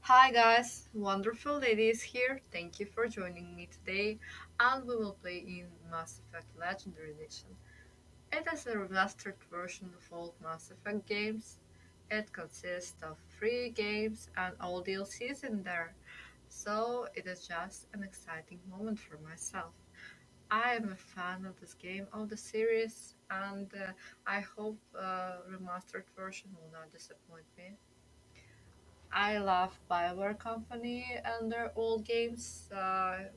Hi guys, wonderful ladies here. Thank you for joining me today, and we will play in Mass Effect Legendary Edition. It is a remastered version of old Mass Effect games. It consists of free games and all DLCs in there, so it is just an exciting moment for myself. I am a fan of this game, of the series, and I hope remastered version will not disappoint me. I love Bioware Company and their old games. Cannot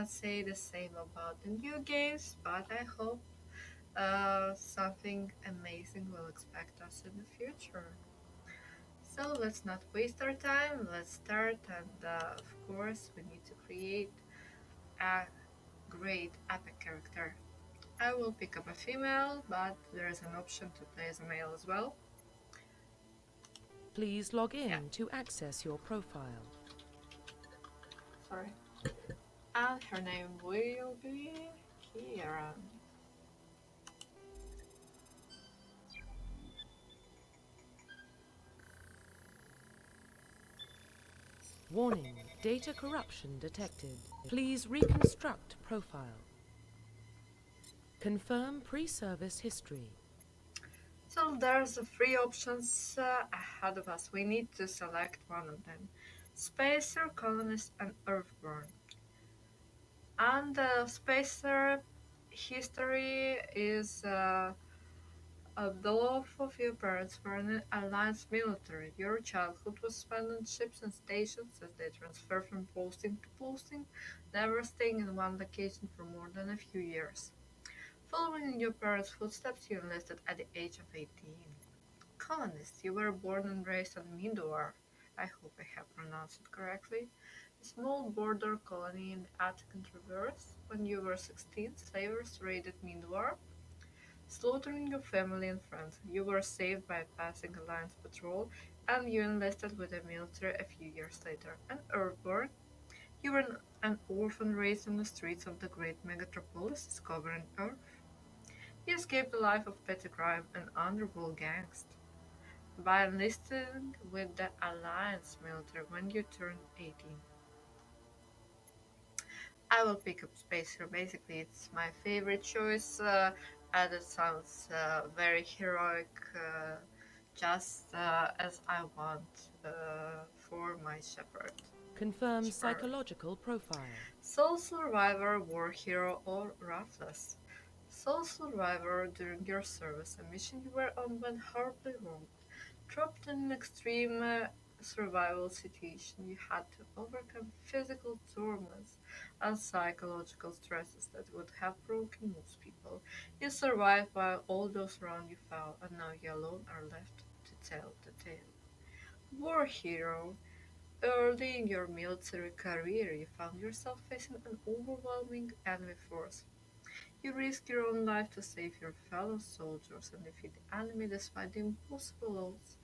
say the same about the new games, but I hope something amazing will expect us in the future. So let's not waste our time. Let's start, and of course, we need to create a great epic character. I will pick up a female, but there is an option to play as a male as well. Please log Yeah, in to access your profile. sorry. And her name will be Kieran. Warning, data corruption detected. Please reconstruct profile. Confirm pre-service history. So there's three options ahead of us. We need to select one of them. Spacer, colonist, and Earthborn. And Spacer history is the love of your parents were in Alliance military. Your childhood was spent on ships and stations as they transfer from posting to posting, never staying in one location for more than a few years. Following in your parents' footsteps, you enlisted at the age of 18. Colonist, you were born and raised on Mindor. I hope I have pronounced it correctly. A small border colony in the Atlantic Traverse. When you were 16, slavers raided Mindor, slaughtering your family and friends. You were saved by a passing Alliance patrol, and you enlisted with the military a few years later. And Earthborn, you were an orphan raised on the streets of the great megatropolis covering Earth. You escaped a life of petty crime and honorable gangster by enlisting with the Alliance military when you turn 18. I will pick up Spacer. Basically, it's my favorite choice, and it sounds very heroic, just as I want for my shepherd. Confirm Shepherd. psychological profile. Soul Survivor, War Hero, or Ruthless. Soul Survivor, during your service, a mission you were on went horribly wrong. Trapped in an extreme survival situation, you had to overcome physical torments and psychological stresses that would have broken most people. You survived while all those around you fell, and now you alone are left to tell the tale. War Hero. Early in your military career, you found yourself facing an overwhelming enemy force. You risk your own life to save your fellow soldiers and defeat the enemy despite the impossible odds.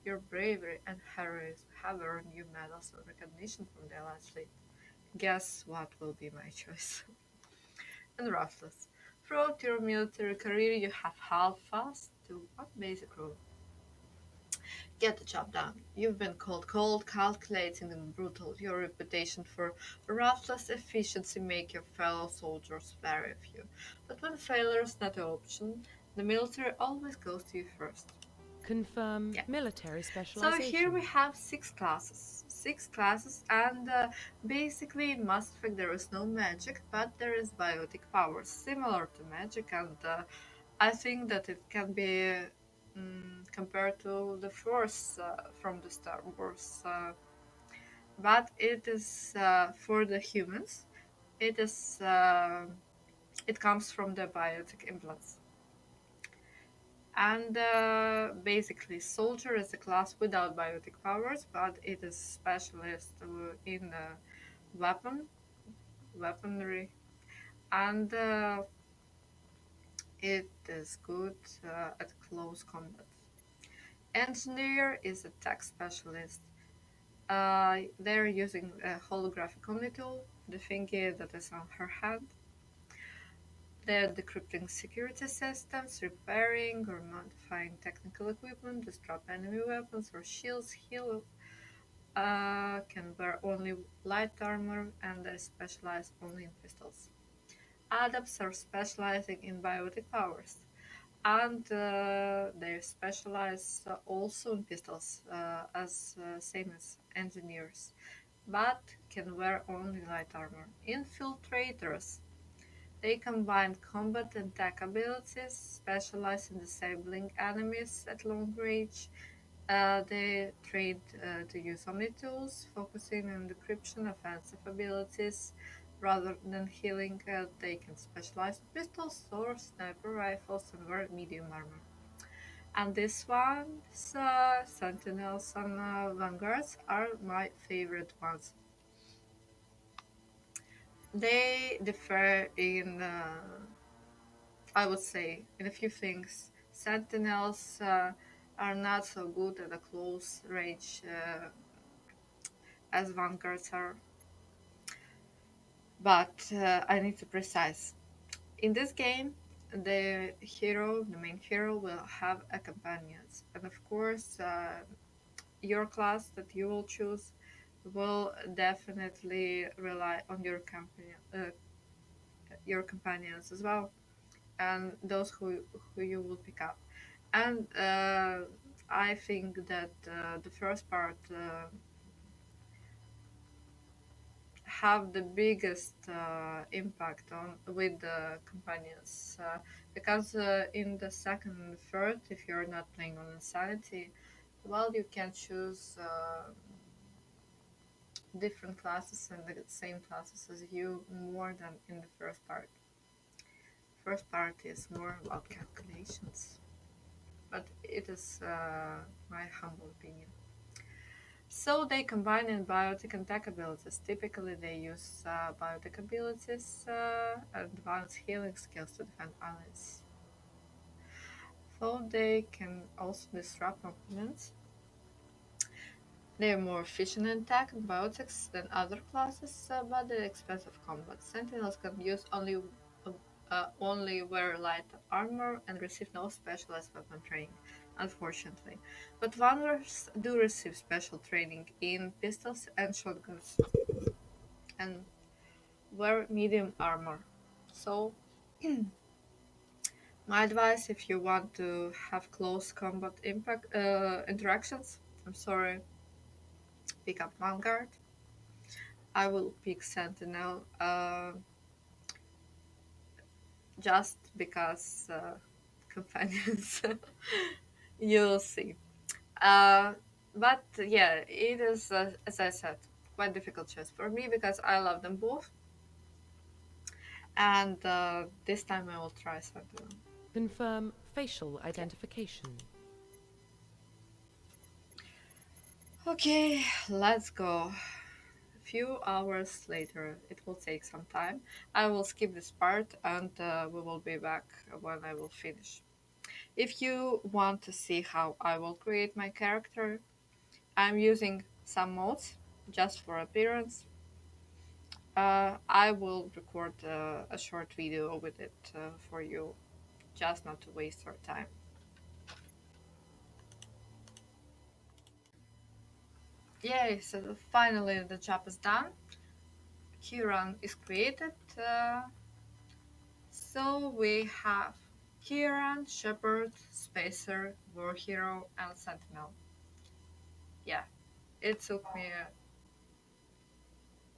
Your bravery and heroism have earned you medals and recognition from the Allied fleet. Guess what will be my choice? And Ruthless. Throughout your military career, you have held fast to one basic rule: get the job done. You've been called cold, calculating, and brutal. Your reputation for ruthless efficiency make your fellow soldiers wary of you. But when failure is not an option, the military always goes to you first. Confirm Yeah. military So here we specialization. have six classes. Six classes, and basically in Mass Effect there is no magic, but there is biotic powers, similar to magic, and I think that it can be compared to the Force from the Star Wars, but it is for the humans. It is it comes from the biotic implants. And basically, soldier is a class without biotic powers, but it is specialist in weaponry, and it is good at close combat. Engineer is a tech specialist. They're using a holographic Omni tool, the thingy that is on her hand. They're decrypting security systems, repairing or modifying technical equipment, disrupt enemy weapons or shields, heal can wear only light armor and they specialize only in pistols. Adepts are specializing in biotic powers, and they specialize also in pistols, as same as engineers, but can wear only light armor. Infiltrators, they combine combat and tech abilities, specialize in disabling enemies at long range. They trade to use Omni tools, focusing on decryption offensive abilities rather than healing. They can specialize in pistols, swords, sniper rifles, and wear medium armor. And this one's Sentinels and Vanguards are my favorite ones. They differ in, I would say, in a few things. Sentinels are not so good at a close range as Vanguards are, but I need to precise. In this game, the main hero, will have a companions, and of course, your class that you will choose will definitely rely on your companions as well, and those who you will pick up. And I think that the first part have the biggest impact on with the companions, because in the second and third, if you're not playing on insanity, well, you can choose different classes and the same classes as you more than in the first part. First part is more about calculations, but it is my humble opinion. So they combine in biotic and tech abilities. Typically, they use biotic abilities and advanced healing skills to defend allies. So they can also disrupt opponents. They are more efficient in attack and biotics than other classes, but at the expense of combat. Sentinels can use only wear light armor and receive no specialized weapon training, unfortunately. But Vanguards do receive special training in pistols and shotguns and wear medium armor. So, my advice, if you want to have close combat impact interactions, I'm sorry, pick up Vanguard. I will pick Sentinel just because companions. You'll see. Uh, but yeah, it is, as I said, quite difficult choice for me because I love them both. And this time I will try Sentinel. Confirm facial identification. Okay, let's go. A few hours later, it will take some time. I will skip this part and we will be back when I will finish. If you want to see how I will create my character, I'm using some mods just for appearance. I will record a short video with it for you, just not to waste your time. Yay, so finally the job is done. Kieran is created. So we have Kieran, Shepherd, Spacer, War Hero, and Sentinel. Yeah, it took me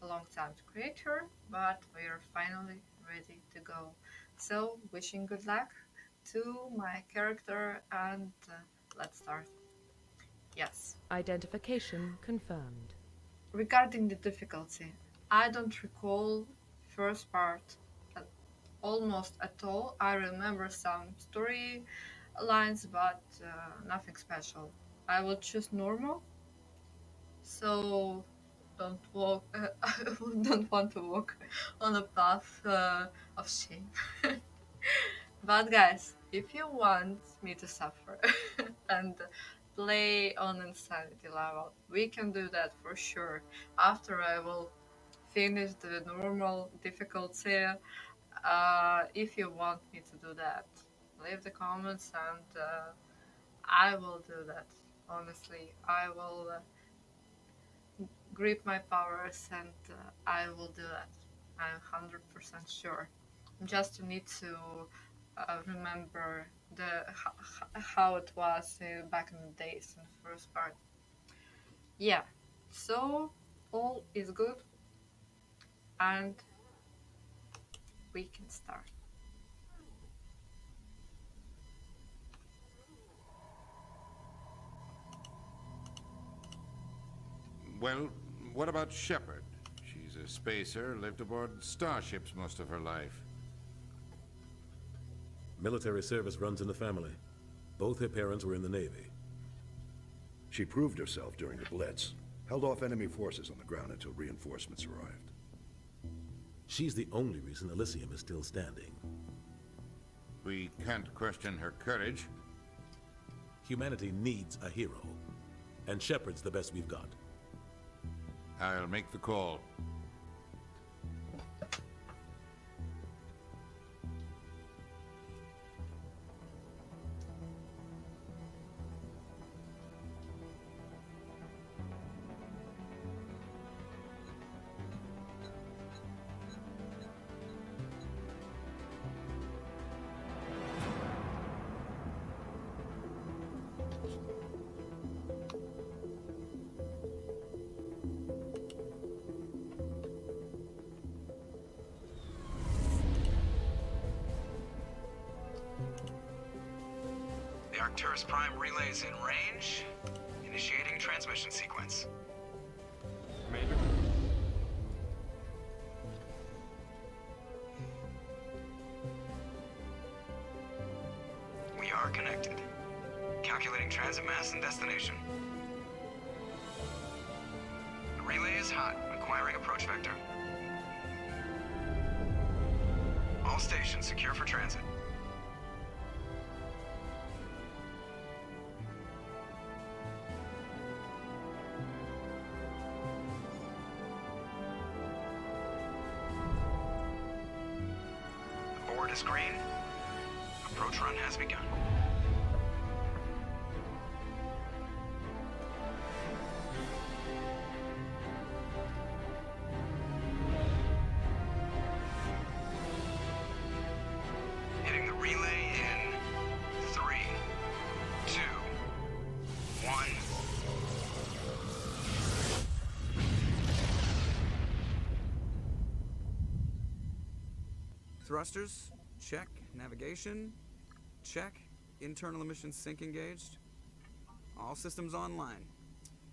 a long time to create her, but we are finally ready to go. So, wishing good luck to my character and let's start. Yes. Identification confirmed. Regarding the difficulty, I don't recall first part at, almost at all. I remember some story lines, but nothing special. I will choose normal, so don't walk. I don't want to walk on a path of shame. But guys, if you want me to suffer and play on insanity level, we can do that for sure. After I will finish the normal difficulty, if you want me to do that, leave the comments and I will do that. Honestly, I will grip my powers, and I will do that. I'm 100% sure. Just need to remember how it was back in the days in the first part. Yeah, so all is good, and we can start. Well, what about Shepard? She's a spacer, lived aboard starships most of her life. Military service runs in the family. Both her parents were in the Navy. She proved herself during the Blitz, held off enemy forces on the ground until reinforcements arrived. She's the only reason Elysium is still standing. We can't question her courage. Humanity needs a hero, and Shepard's the best we've got. I'll make the call. The Arcturus Prime relay is in range. Initiating transmission sequence. Commander? We are connected. Calculating transit mass and destination. The relay is hot, acquiring approach vector. All stations secure for transit. The board is green. Approach run has begun. Hitting the relay in 3, 2, 1. Thrusters, check. Navigation, check. Internal emissions sync engaged. All systems online.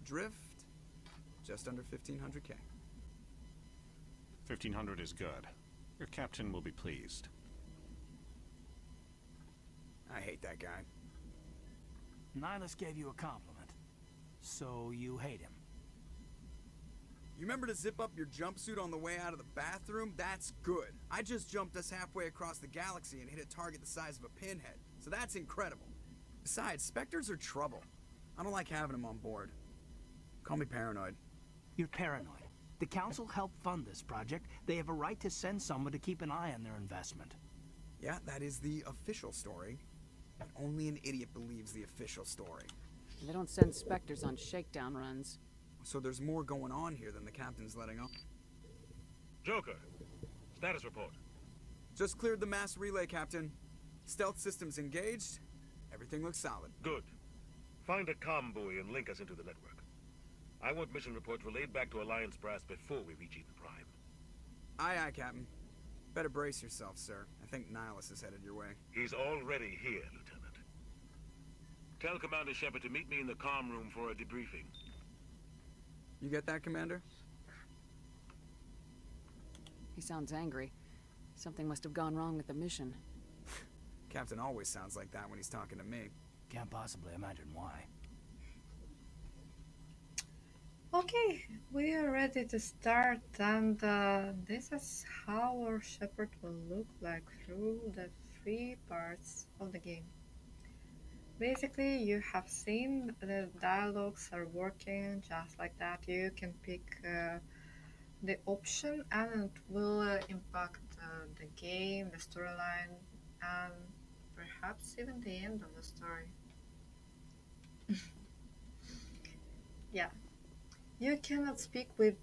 Drift, just under 1500K. 1500 is good. Your captain will be pleased. I hate that guy. Nihilus gave you a compliment. So you hate him. You remember to zip up your jumpsuit on the way out of the bathroom? That's good. I just jumped us halfway across the galaxy and hit a target the size of a pinhead. So that's incredible. Besides, Spectres are trouble. I don't like having them on board. Call me paranoid. You're paranoid. The Council helped fund this project. They have a right to send someone to keep an eye on their investment. Yeah, that is the official story. And only an idiot believes the official story. They don't send Spectres on shakedown runs. So there's more going on here than the captain's letting on. Joker, status report. Just cleared the mass relay, Captain. Stealth systems engaged. Everything looks solid. Good. Find a comm buoy and link us into the network. I want mission reports relayed back to Alliance Brass before we reach Eden Prime. Aye, aye, Captain. Better brace yourself, sir. I think Nihilus is headed your way. He's already here, Lieutenant. Tell Commander Shepard to meet me in the comm room for a debriefing. You get that, Commander? He sounds angry. Something must have gone wrong with the mission. Captain always sounds like that when he's talking to me. Can't possibly imagine why. Okay, we are ready to start, and this is how our Shepherd will look like through the 3 parts of the game. Basically, you have seen the dialogues are working just like that. You can pick the option, and it will impact the game, the storyline, and perhaps even the end of the story. Yeah. You cannot speak with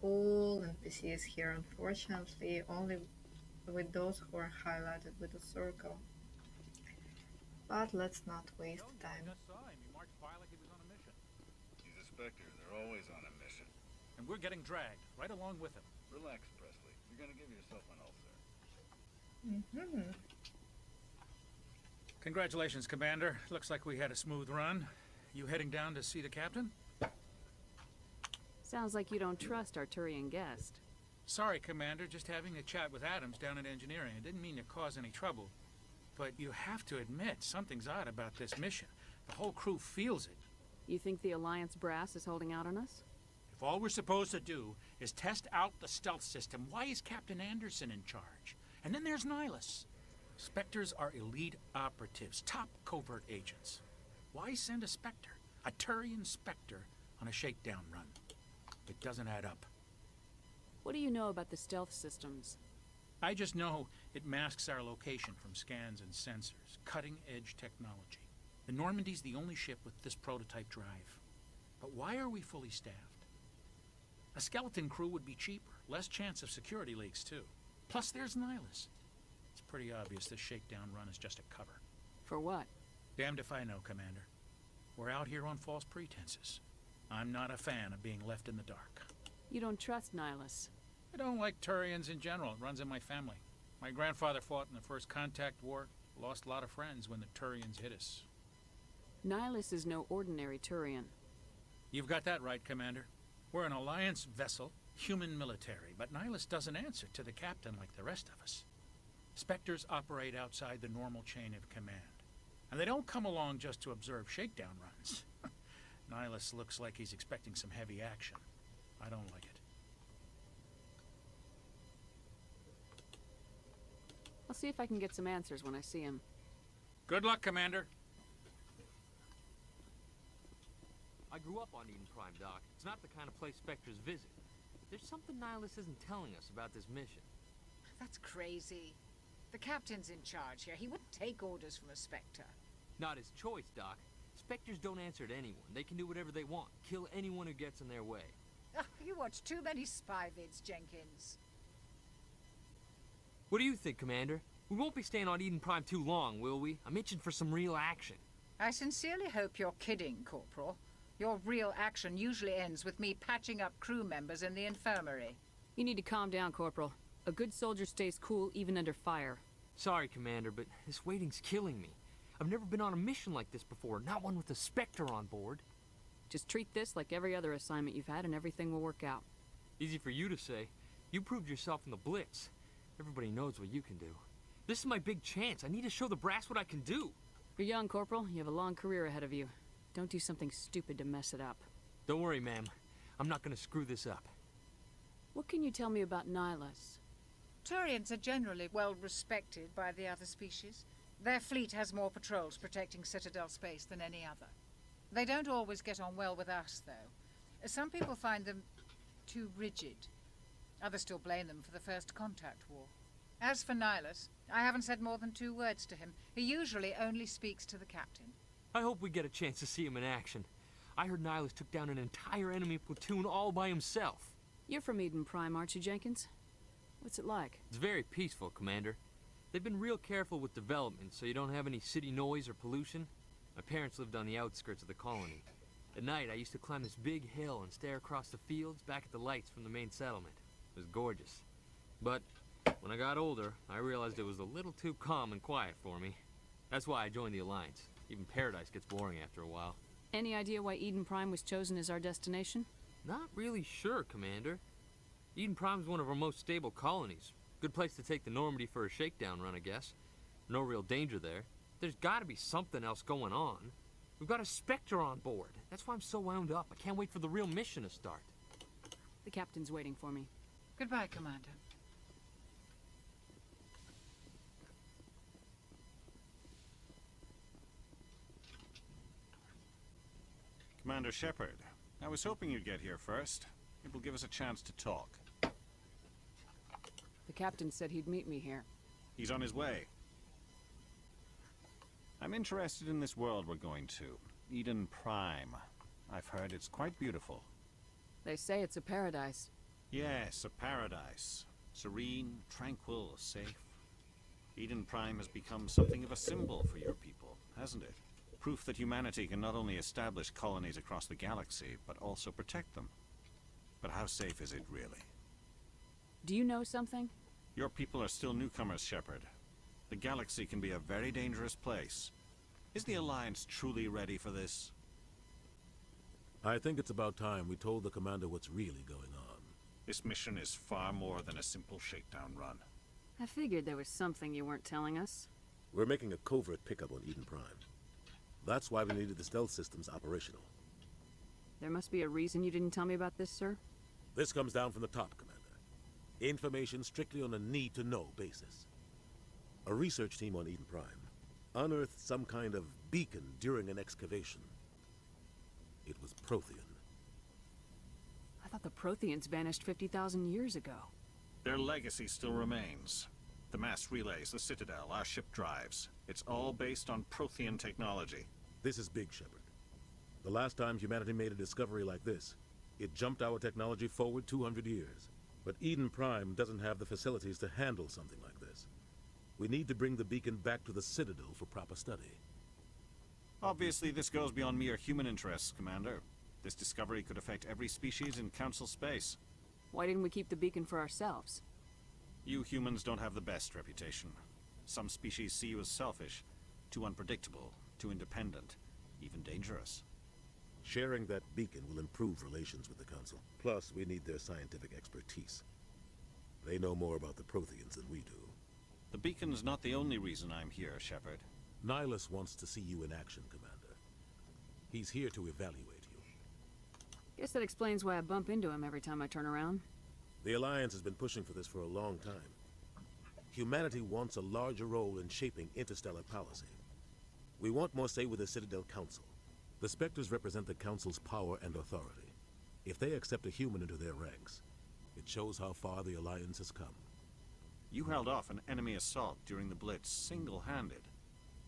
all NPCs here, unfortunately, only with those who are highlighted with a circle. But let's not waste time. He's a Spectre. They're always on a mission. And we're getting dragged, right along with him. Relax, Presley. You're gonna give yourself an ulcer. Congratulations, Commander. Looks like we had a smooth run. You heading down to see the captain? Sounds like you don't trust our Turian guest. Sorry, Commander. Just having a chat with Adams down in engineering. I didn't mean to cause any trouble. But you have to admit, something's odd about this mission. The whole crew feels it. You think the Alliance brass is holding out on us? If all we're supposed to do is test out the stealth system, why is Captain Anderson in charge? And then there's Nihilus. Spectres are elite operatives, top covert agents. Why send a Spectre, a Turian Spectre, on a shakedown run? It doesn't add up. What do you know about the stealth systems? I just know it masks our location from scans and sensors. Cutting-edge technology. The Normandy's the only ship with this prototype drive. But why are we fully staffed? A skeleton crew would be cheaper. Less chance of security leaks, too. Plus, there's Nihilus. It's pretty obvious this shakedown run is just a cover. For what? Damned if I know, Commander. We're out here on false pretenses. I'm not a fan of being left in the dark. You don't trust Nihilus? I don't like Turians in general. It runs in my family. My grandfather fought in the First Contact War. Lost a lot of friends when the Turians hit us. Nihilus is no ordinary Turian. You've got that right, Commander. We're an Alliance vessel, human military, but Nihilus doesn't answer to the captain like the rest of us. Spectres operate outside the normal chain of command. And they don't come along just to observe shakedown runs. Nihilus looks like he's expecting some heavy action. I don't like it. I'll see if I can get some answers when I see him. Good luck, Commander. I grew up on Eden Prime, Doc. It's not the kind of place Spectres visit. There's something Nihilus isn't telling us about this mission. That's crazy. The captain's in charge here. He wouldn't take orders from a Spectre. Not his choice, Doc. Spectres don't answer to anyone. They can do whatever they want. Kill anyone who gets in their way. You watch too many spy vids, Jenkins. What do you think, Commander? We won't be staying on Eden Prime too long, will we? I'm itching for some real action. I sincerely hope you're kidding, Corporal. Your real action usually ends with me patching up crew members in the infirmary. You need to calm down, Corporal. A good soldier stays cool even under fire. Sorry, Commander, but this waiting's killing me. I've never been on a mission like this before, not one with a Spectre on board. Just treat this like every other assignment you've had and everything will work out. Easy for you to say. You proved yourself in the Blitz. Everybody knows what you can do. This is my big chance. I need to show the brass what I can do. You're young, Corporal. You have a long career ahead of you. Don't do something stupid to mess it up. Don't worry, ma'am. I'm not gonna screw this up. What can you tell me about Nihilus? Turians are generally well respected by the other species. Their fleet has more patrols protecting Citadel space than any other. They don't always get on well with us, though. Some people find them too rigid. Others still blame them for the First Contact War. As for Nihilus, I haven't said more than 2 words to him. He usually only speaks to the captain. I hope we get a chance to see him in action. I heard Nihilus took down an entire enemy platoon all by himself. You're from Eden Prime, aren't you, Jenkins? What's it like? It's very peaceful, Commander. They've been real careful with development, so you don't have any city noise or pollution. My parents lived on the outskirts of the colony. At night, I used to climb this big hill and stare across the fields back at the lights from the main settlement. It was gorgeous. But when I got older, I realized it was a little too calm and quiet for me. That's why I joined the Alliance. Even Paradise gets boring after a while. Any idea why Eden Prime was chosen as our destination? Not really sure, Commander. Eden Prime's one of our most stable colonies. Good place to take the Normandy for a shakedown run, I guess. No real danger there. There's gotta be something else going on. We've got a Spectre on board. That's why I'm so wound up. I can't wait for the real mission to start. The captain's waiting for me. Goodbye, Commander. Commander Shepard, I was hoping you'd get here first. It will give us a chance to talk. The captain said he'd meet me here. He's on his way. I'm interested in this world we're going to. Eden Prime. I've heard it's quite beautiful. They say it's a paradise. Yes, a paradise. Serene, tranquil, safe. Eden Prime has become something of a symbol for your people, hasn't it? Proof that humanity can not only establish colonies across the galaxy, but also protect them. But how safe is it really? Do you know something? Your people are still newcomers, Shepard. The galaxy can be a very dangerous place. Is the Alliance truly ready for this? I think it's about time we told the commander what's really going on. This mission is far more than a simple shakedown run. I figured there was something you weren't telling us. We're making a covert pickup on Eden Prime. That's why we needed the stealth systems operational. There must be a reason you didn't tell me about this, sir? This comes down from the top, Commander. Information strictly on a need-to-know basis. A research team on Eden Prime unearthed some kind of beacon during an excavation. It was Prothean. I thought the Protheans vanished 50,000 years ago. Their legacy still remains. The mass relays, the Citadel, our ship drives. It's all based on Prothean technology. This is big, Shepard. The last time humanity made a discovery like this, it jumped our technology forward 200 years. But Eden Prime doesn't have the facilities to handle something like this. We need to bring the beacon back to the Citadel for proper study. Obviously, this goes beyond mere human interests, Commander. This discovery could affect every species in Council space. Why didn't we keep the beacon for ourselves? You humans don't have the best reputation. Some species see you as selfish, too unpredictable, too independent, even dangerous. Sharing that beacon will improve relations with the Council. Plus, we need their scientific expertise. They know more about the Protheans than we do. The beacon's not the only reason I'm here, Shepard. Nihilus wants to see you in action, Commander. He's here to evaluate you. Guess that explains why I bump into him every time I turn around. The Alliance has been pushing for this for a long time. Humanity wants a larger role in shaping interstellar policy. We want more say with the Citadel Council. The Spectres represent the Council's power and authority. If they accept a human into their ranks, it shows how far the Alliance has come. You held off an enemy assault during the Blitz single-handed.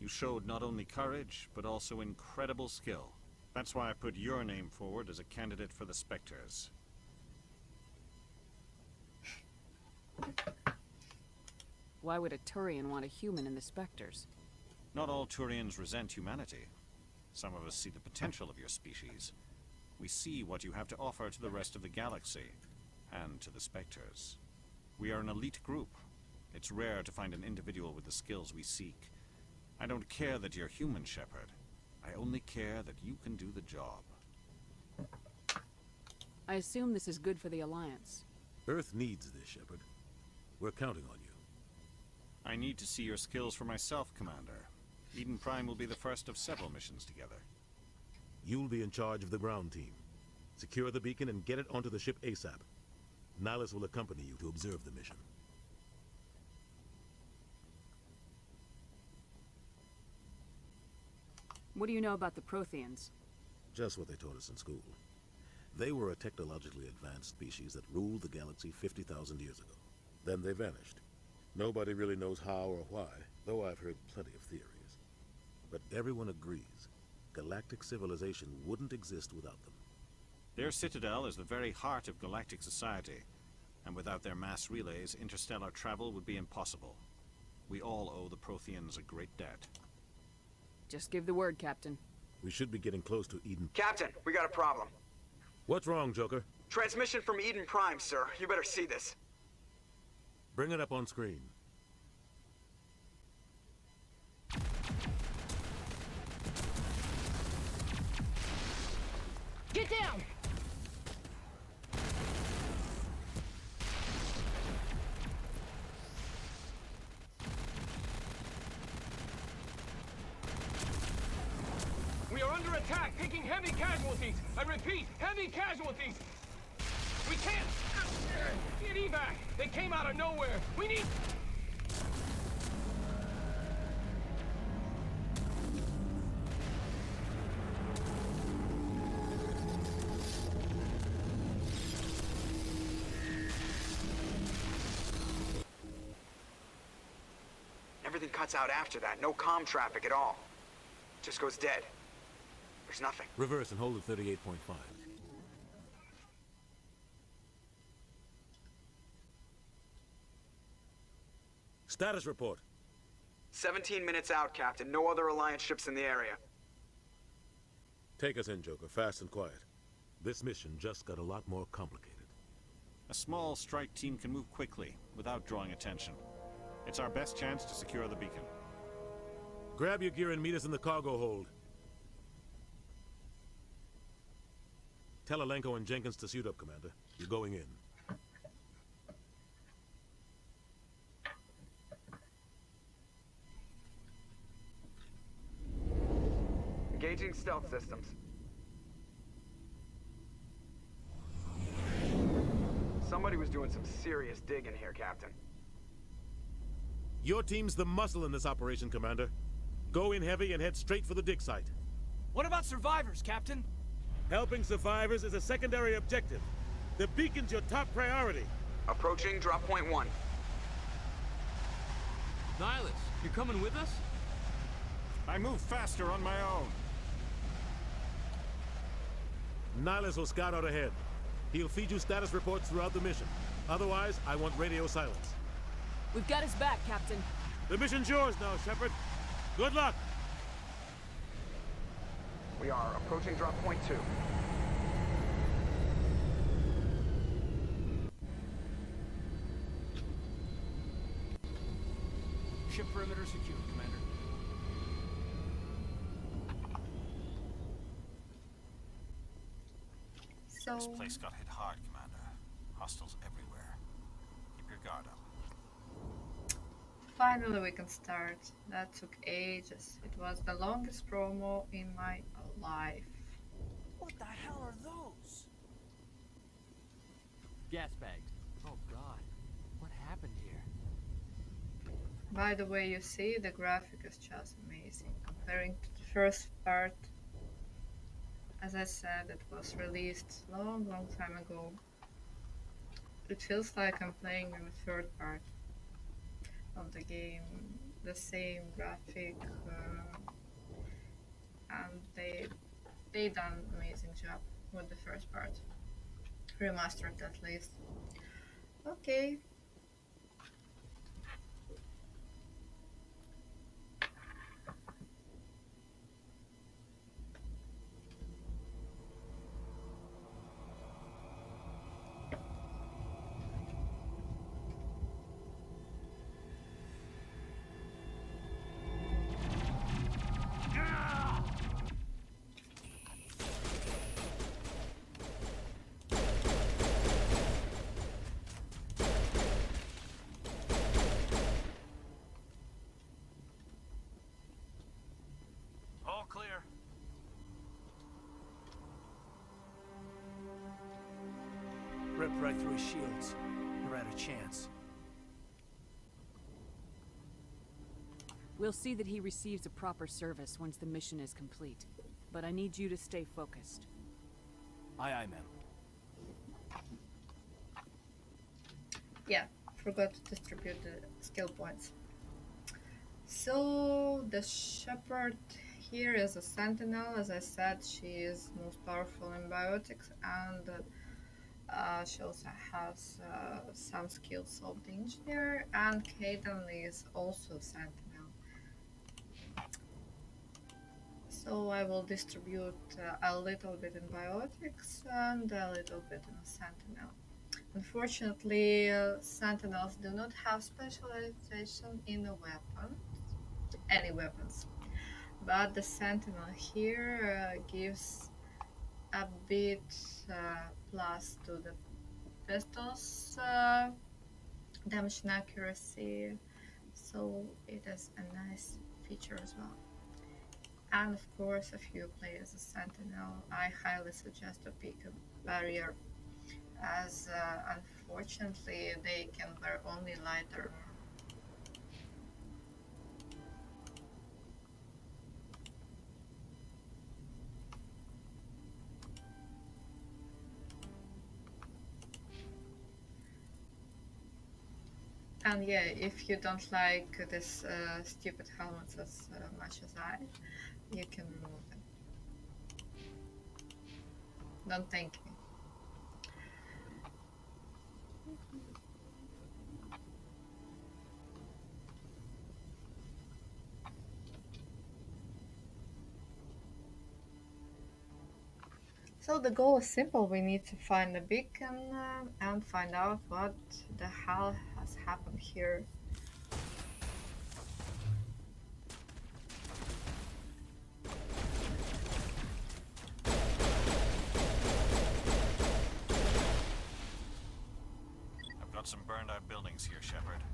You showed not only courage, but also incredible skill. That's why I put your name forward as a candidate for the Spectres. Why would a Turian want a human in the Spectres? Not all Turians resent humanity. Some of us see the potential of your species. We see what you have to offer to the rest of the galaxy, and to the Spectres. We are an elite group. It's rare to find an individual with the skills we seek. I don't care that you're human, Shepard. I only care that you can do the job. I assume this is good for the Alliance. Earth needs this, Shepard. We're counting on you. I need to see your skills for myself, Commander. Eden Prime will be the first of several missions together. You'll be in charge of the ground team. Secure the beacon and get it onto the ship ASAP. Nihilus will accompany you to observe the mission. What do you know about the Protheans? Just what they taught us in school. They were a technologically advanced species that ruled the galaxy 50,000 years ago. Then they vanished. Nobody really knows how or why, though I've heard plenty of theories. But everyone agrees, galactic civilization wouldn't exist without them. Their citadel is the very heart of galactic society, and without their mass relays, interstellar travel would be impossible. We all owe the Protheans a great debt. Just give the word, Captain. We should be getting close to Eden. Captain, we got a problem. What's wrong, Joker? Transmission from Eden Prime, sir. You better see this. Bring it up on screen. Get down! We are under attack, taking heavy casualties. I repeat, heavy casualties. We can't get evac. They came out of nowhere. We need... Everything cuts out after that. No comm traffic at all. Just goes dead. There's nothing. Reverse and hold at 38.5. Status report. 17 minutes out, Captain. No other Alliance ships in the area. Take us in, Joker, fast and quiet. This mission just got a lot more complicated. A small strike team can move quickly, without drawing attention. It's our best chance to secure the beacon. Grab your gear and meet us in the cargo hold. Tell Alenko and Jenkins to suit up, Commander. You're going in. Engaging stealth systems. Somebody was doing some serious digging here, Captain. Your team's the muscle in this operation, Commander. Go in heavy and head straight for the dig site. What about survivors, Captain? Helping survivors is a secondary objective. The beacon's your top priority. Approaching drop point 1. Nihilus, you're coming with us? I move faster on my own. Nihilus will scout out ahead. He'll feed you status reports throughout the mission. Otherwise, I want radio silence. We've got his back, Captain. The mission's yours now, Shepard. Good luck! We are approaching drop point 2. Ship perimeter secured, Commander. So This place got hit hard, Commander. Hostiles everywhere. Keep your guard up. finally we can start. That took ages. It was the longest promo in my life. What the hell are those? Gas bags. Oh god. What happened here? By the way, you see, the graphic is just amazing. Comparing to the first part, as I said, it was released long time ago. It feels like I'm playing in the third part of the game. The same graphic, and they done amazing job with the first part. Remastered at least. Okay. All clear. Ripped right through his shields. Never had a chance. We'll see that he receives a proper service once the mission is complete. But I need you to stay focused. Aye, aye, ma'am. Yeah, forgot to distribute the skill points. So the shepherd here is a sentinel. As I said, she is most powerful in biotics, and she also has some skills of the engineer. And Caden is also sentinel. So I will distribute a little bit in biotics and a little bit in sentinel. Unfortunately, sentinels do not have specialization in the weapons, any weapons. But the sentinel here gives a bit plus to the pistols damage and accuracy, so it is a nice feature as well. And of course, if you play as a sentinel, I highly suggest to pick a barrier, as unfortunately they can wear only light armor. And yeah, if you don't like this stupid helmets as much as I, you can remove them. Don't thank me. So the goal is simple. We need to find the beacon and find out what the hell has happened here. I've got some burned out buildings here, Shepard.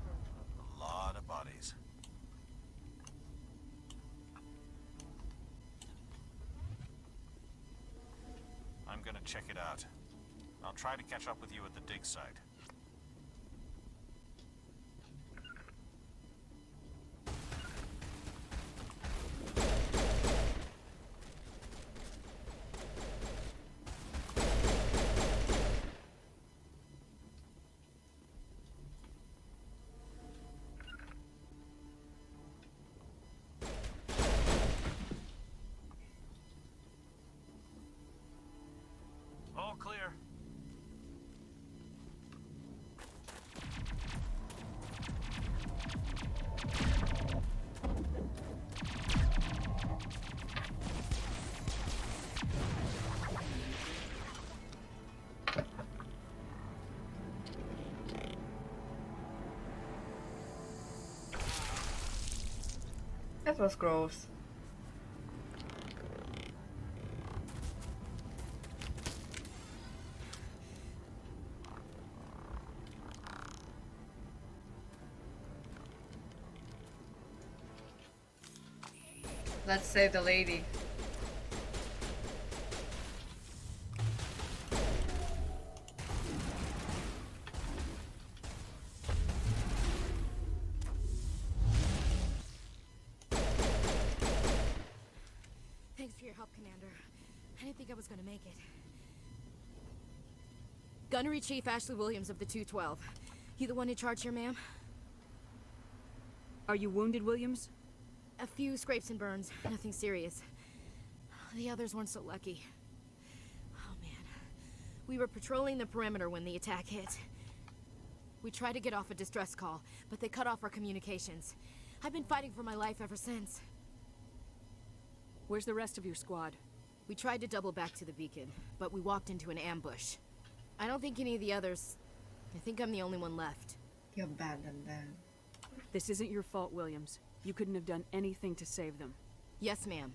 A lot of bodies. I'm gonna check it out. I'll try to catch up with you at the dig site. All clear. That was gross. Let's save the lady. Thanks for your help, Commander. I didn't think I was gonna make it. Gunnery Chief Ashley Williams of the 212. You the one in charge here, ma'am? Are you wounded, Williams? A few scrapes and burns, nothing serious. The others weren't so lucky. Oh man. We were patrolling the perimeter when the attack hit. We tried to get off a distress call, but they cut off our communications. I've been fighting for my life ever since. Where's the rest of your squad? We tried to double back to the beacon, but we walked into an ambush. I don't think any of the others... I think I'm the only one left. You abandoned them. This isn't your fault, Williams. You couldn't have done anything to save them. Yes, ma'am.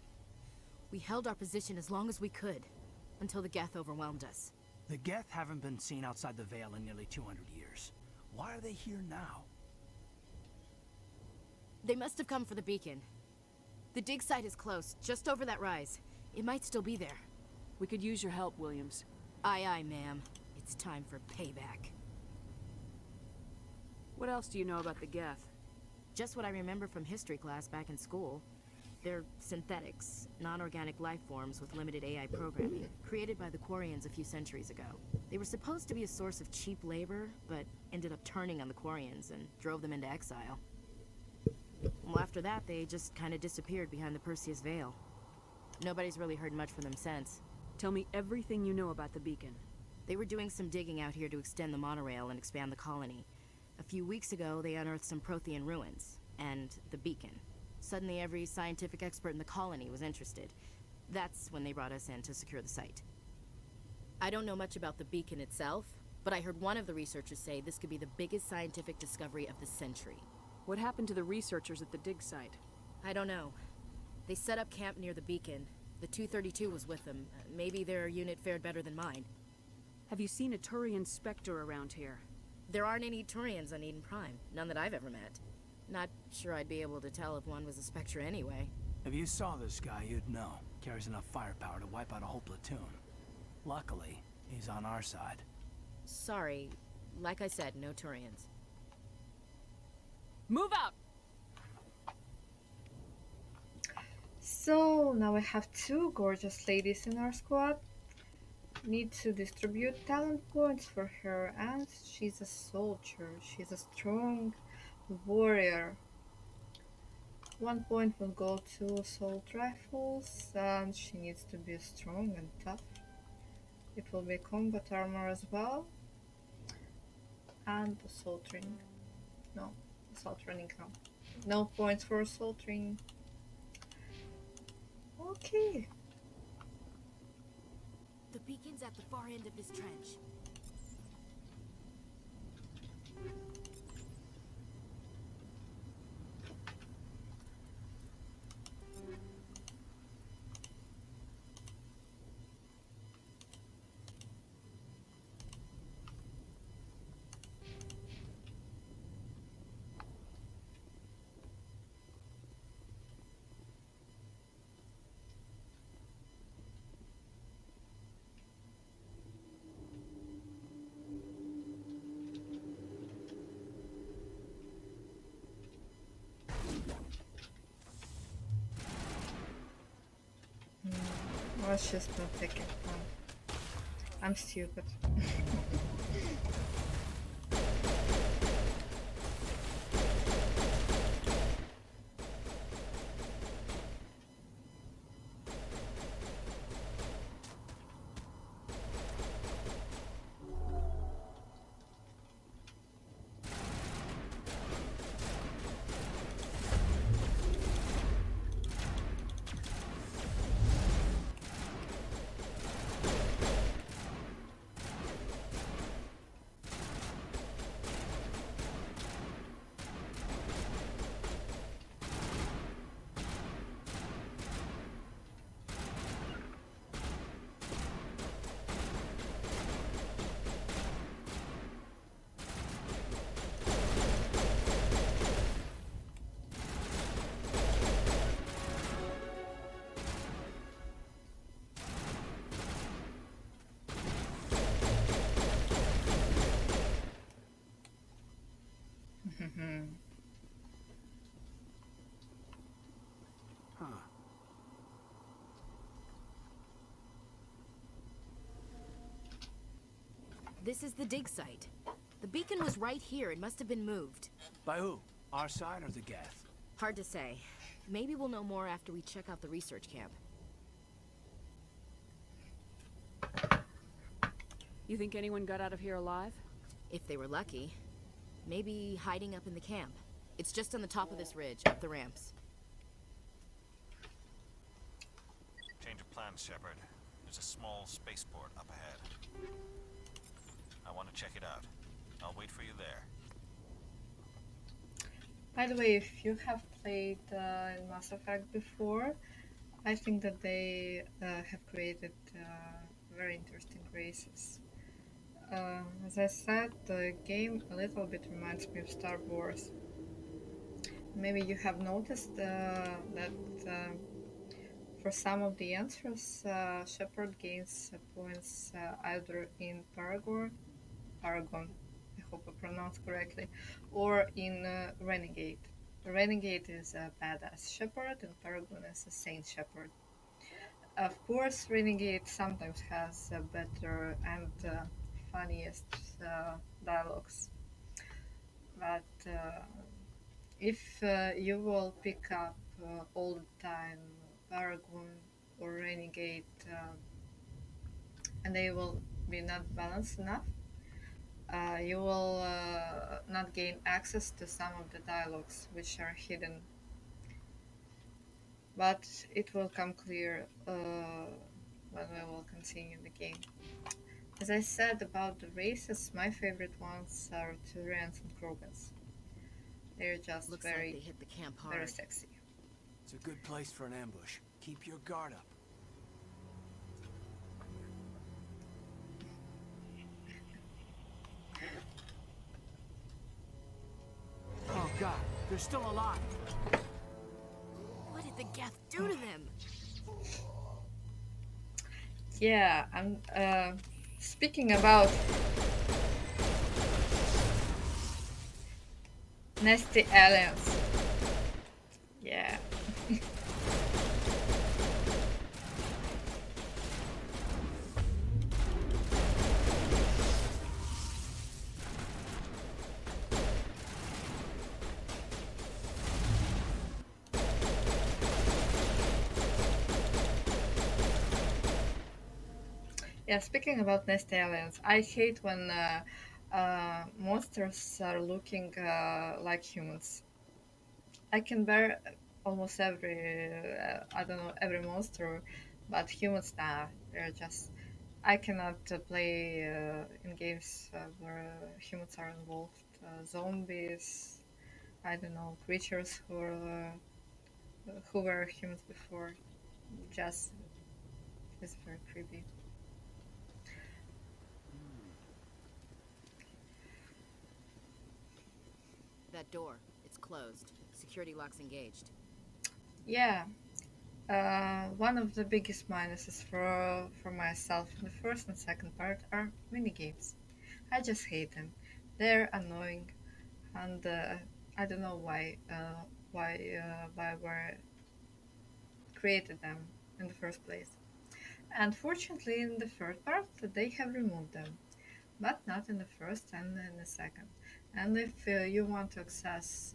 We held our position as long as we could, until the Geth overwhelmed us. The Geth haven't been seen outside the Veil in nearly 200 years. Why are they here now? They must have come for the beacon. The dig site is close, just over that rise. It might still be there. We could use your help, Williams. Aye, aye, ma'am. It's time for payback. What else do you know about the Geth? Just what I remember from history class back in school. They're synthetics, non-organic life forms with limited AI programming, created by the Quarians a few centuries ago. They were supposed to be a source of cheap labor, but ended up turning on the Quarians and drove them into exile. Well, after that, they just kind of disappeared behind the Perseus Veil. Nobody's really heard much from them since. Tell me everything you know about the beacon. They were doing some digging out here to extend the monorail and expand the colony. A few weeks ago, they unearthed some Prothean ruins, and the beacon. Suddenly, every scientific expert in the colony was interested. That's when they brought us in to secure the site. I don't know much about the beacon itself, but I heard one of the researchers say this could be the biggest scientific discovery of the century. What happened to the researchers at the dig site? I don't know. They set up camp near the beacon. The 232 was with them. Maybe their unit fared better than mine. Have you seen a Turian Spectre around here? There aren't any Turians on Eden Prime. None that I've ever met. Not sure I'd be able to tell if one was a Spectre anyway. If you saw this guy, you'd know. Carries enough firepower to wipe out a whole platoon. Luckily, he's on our side. Sorry. Like I said, no Turians. Move out! So now we have two gorgeous ladies in our squad. Need to distribute talent points for her, and she's a soldier. She's a strong warrior. 1 point will go to assault rifles, and she needs to be strong and tough. It will be combat armor as well, and assault ring. No, assault ring now. No points for assault ring. Okay. The beacon's at the far end of this trench. Let's just not take it. I'm stupid. This is the dig site. The beacon was right here. It must have been moved. By who? Our side or the Geth? Hard to say. Maybe we'll know more after we check out the research camp. You think anyone got out of here alive? If they were lucky. Maybe hiding up in the camp. It's just on the top of this ridge, up the ramps. Change of plans, Shepard. There's a small spaceport up ahead. I want to check it out. I'll wait for you there. By the way, if you have played in Mass Effect before, I think that they have created very interesting races. As I said, the game a little bit reminds me of Star Wars. Maybe you have noticed that for some of the answers, Shepard gains points either in Paragon, I hope I pronounced correctly, or in Renegade. Renegade is a badass Shepard and Paragon is a saint Shepard. Of course, Renegade sometimes has better and funniest dialogues, but if you will pick up all the time Paragon or Renegade and they will be not balanced enough, you will not gain access to some of the dialogues which are hidden. But it will come clear when we will continue the game. As I said about the races, my favorite ones are Turians and Krogans. They're just Looks very, like they hit the camp very hard. sexy. It's a good place for an ambush. Keep your guard up. Oh god, they're still alive. What did the Geth do to them? Yeah, I'm speaking about nasty aliens. Yeah. Yeah, speaking about nest aliens, I hate when monsters are looking like humans. I can bear almost every, I don't know, every monster, but humans now, they're just, I cannot play in games where humans are involved. Zombies, I don't know, creatures who were humans before. Just is very creepy. That door, it's closed. Security lock's engaged. Yeah, one of the biggest minuses for myself in the first and second part are minigames. I just hate them. They're annoying, and I don't know why were created them in the first place. And fortunately, in the third part, they have removed them, but not in the first and in the second. And if you want to access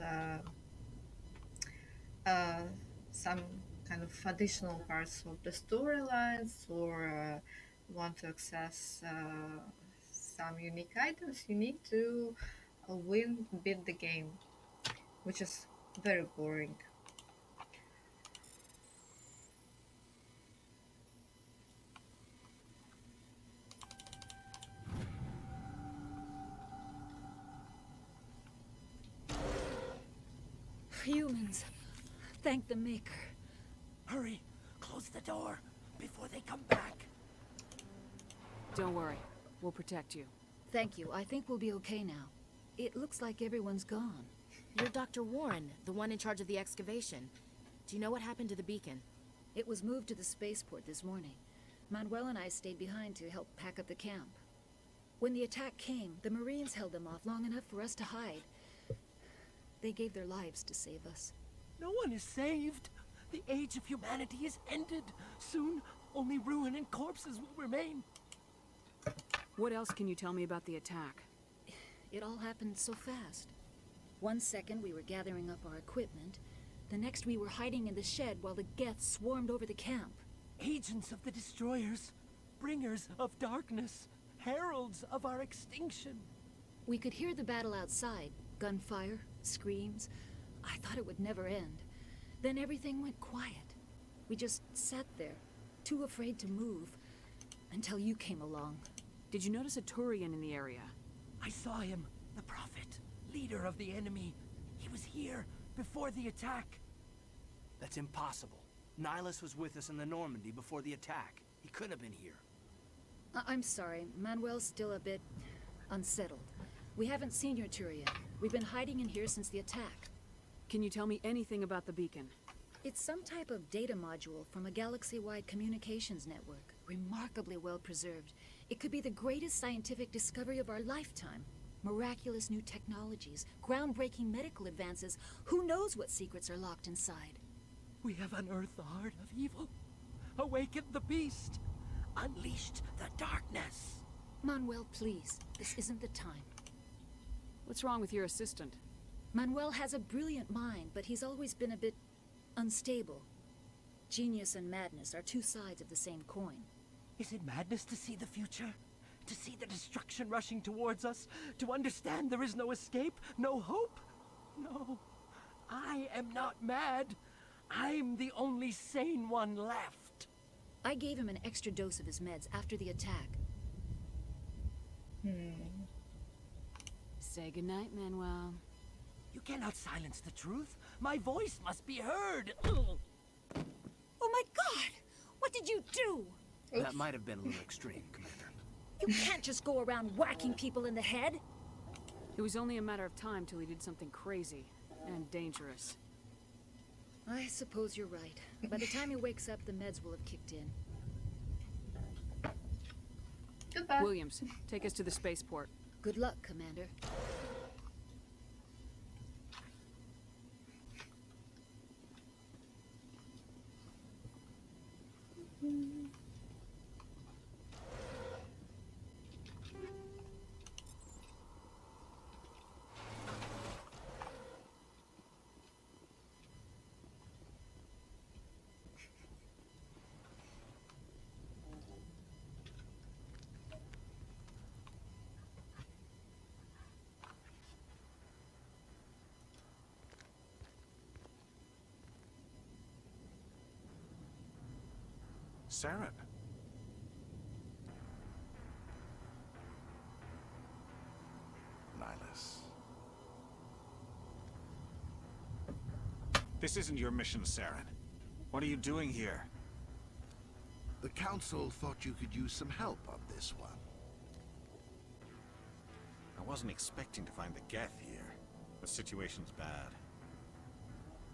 uh, some kind of additional parts of the storylines or want to access some unique items, you need to beat the game, which is very boring. Humans. Thank the Maker. Hurry! Close the door before they come back. Don't worry. We'll protect you. Thank you. I think we'll be okay now. It looks like everyone's gone. You're Dr. Warren, the one in charge of the excavation. Do you know what happened to the beacon? It was moved to the spaceport this morning. Manuel and I stayed behind to help pack up the camp. When the attack came, the Marines held them off long enough for us to hide. They gave their lives to save us. No one is saved. The age of humanity is ended. Soon, only ruin and corpses will remain. What else can you tell me about the attack? It all happened so fast. One second we were gathering up our equipment. The next we were hiding in the shed while the Geth swarmed over the camp. Agents of the destroyers, bringers of darkness, heralds of our extinction. We could hear the battle outside. Gunfire, screams. I thought it would never end. Then everything went quiet. We just sat there, too afraid to move, until you came along. Did you notice a Turian in the area? I saw him, the Prophet, leader of the enemy. He was here before the attack. That's impossible. Nihilus was with us in the Normandy before the attack. He couldn't have been here. I'm sorry. Manuel's still a bit unsettled. We haven't seen your Turian. We've been hiding in here since the attack. Can you tell me anything about the beacon? It's some type of data module from a galaxy-wide communications network. Remarkably well preserved. It could be the greatest scientific discovery of our lifetime. Miraculous new technologies, groundbreaking medical advances. Who knows what secrets are locked inside? We have unearthed the heart of evil, awakened the beast, unleashed the darkness. Manuel, please. This isn't the time. What's wrong with your assistant? Manuel has a brilliant mind, but he's always been a bit unstable. Genius and madness are two sides of the same coin. Is it madness to see the future? To see the destruction rushing towards us? To understand there is no escape? No hope? No. I am not mad. I'm the only sane one left. I gave him an extra dose of his meds after the attack. Say goodnight, Manuel. You cannot silence the truth. My voice must be heard. Oh my God! What did you do? That might have been a little extreme, Commander. You can't just go around whacking people in the head. It was only a matter of time till he did something crazy and dangerous. I suppose you're right. By the time he wakes up, the meds will have kicked in. Goodbye. Williams, take us to the spaceport. Good luck, Commander. Saren. This isn't your mission, Saren. What are you doing here? The Council thought you could use some help on this one. I wasn't expecting to find the Geth here. The situation's bad.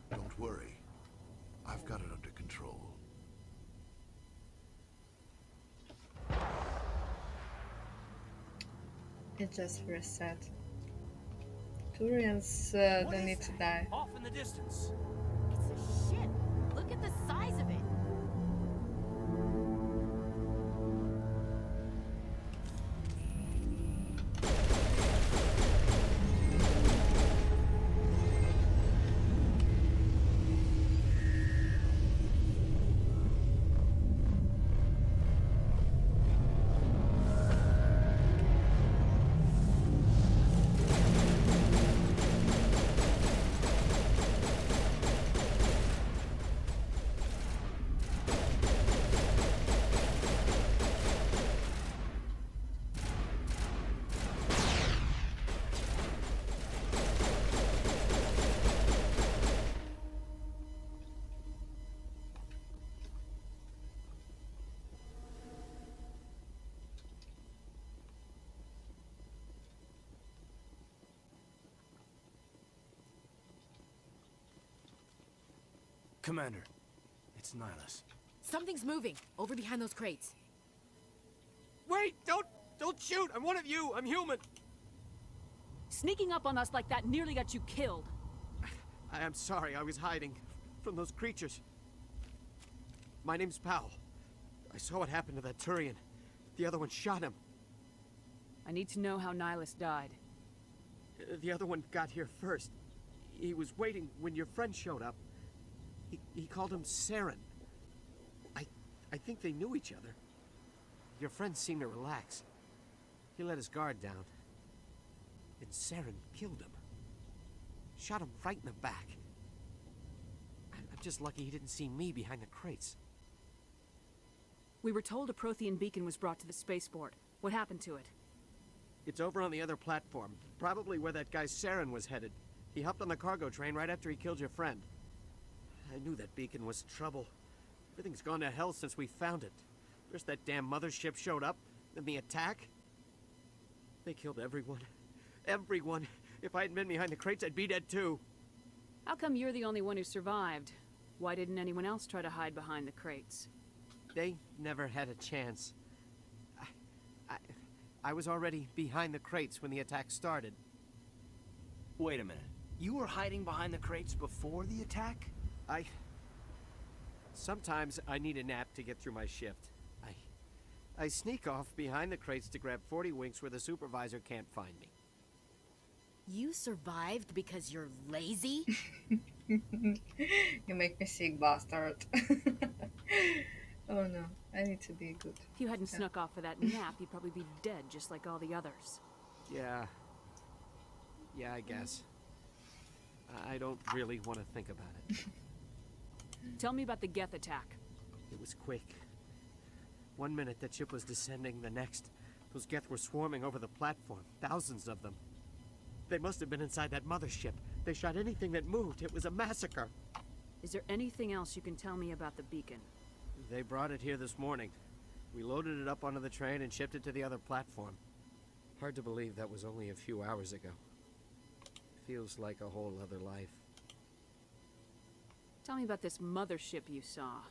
Don't worry. I've got it under control. It just reset. Turians don't need to die. Off in the distance. It's a ship. Look at the size of it. Commander, it's Nihilus. Something's moving over behind those crates. Wait! Don't shoot! I'm one of you! I'm human! Sneaking up on us like that nearly got you killed. I am sorry, I was hiding from those creatures. My name's Powell. I saw what happened to that Turian. The other one shot him. I need to know how Nihilus died. The other one got here first. He was waiting when your friend showed up. He called him Saren. I think they knew each other. Your friend seemed to relax. He let his guard down. And Saren killed him. Shot him right in the back. I'm just lucky he didn't see me behind the crates. We were told a Prothean beacon was brought to the spaceport. What happened to it? It's over on the other platform. Probably where that guy Saren was headed. He hopped on the cargo train right after he killed your friend. I knew that beacon was trouble. Everything's gone to hell since we found it. First that damn mothership showed up, then the attack. They killed everyone. Everyone. If I hadn't been behind the crates, I'd be dead too. How come you're the only one who survived? Why didn't anyone else try to hide behind the crates? They never had a chance. I was already behind the crates when the attack started. Wait a minute. You were hiding behind the crates before the attack? Sometimes I need a nap to get through my shift. I sneak off behind the crates to grab 40 winks where the supervisor can't find me. You survived because you're lazy? You make me sick, bastard. Oh no, I need to be good. If you hadn't snuck off for that nap, you'd probably be dead just like all the others. Yeah, I guess. I don't really want to think about it. Tell me about the Geth attack. It was quick. 1 minute that ship was descending, the next, those Geth were swarming over the platform. Thousands of them. They must have been inside that mothership. They shot anything that moved. It was a massacre. Is there anything else you can tell me about the beacon? They brought it here this morning. We loaded it up onto the train and shipped it to the other platform. Hard to believe that was only a few hours ago. Feels like a whole other life. Tell me about this mothership you saw.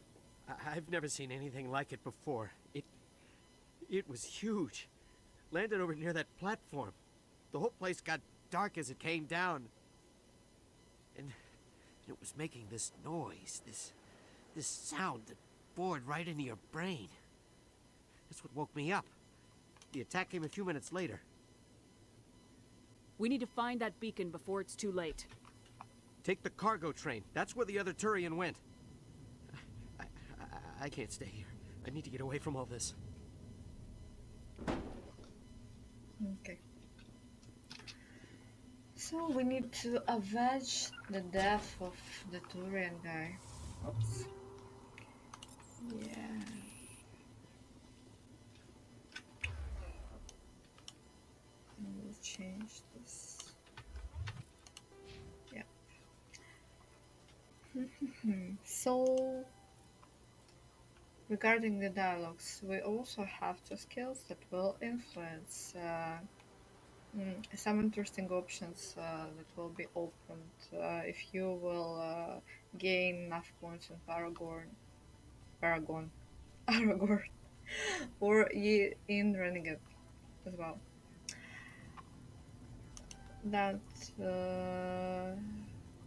I've never seen anything like it before. It was huge. Landed over near that platform. The whole place got dark as it came down. And it was making this noise, this sound that bored right into your brain. That's what woke me up. The attack came a few minutes later. We need to find that beacon before it's too late. Take the cargo train. That's where the other Turian went. I can't stay here. I need to get away from all this. Okay. So we need to avenge the death of the Turian guy. Oops. Yeah. We'll change this. Yeah. So, regarding the dialogues, we also have two skills that will influence some interesting options that will be opened if you will gain enough points in Paragon, Aragorn, or in Renegade as well. That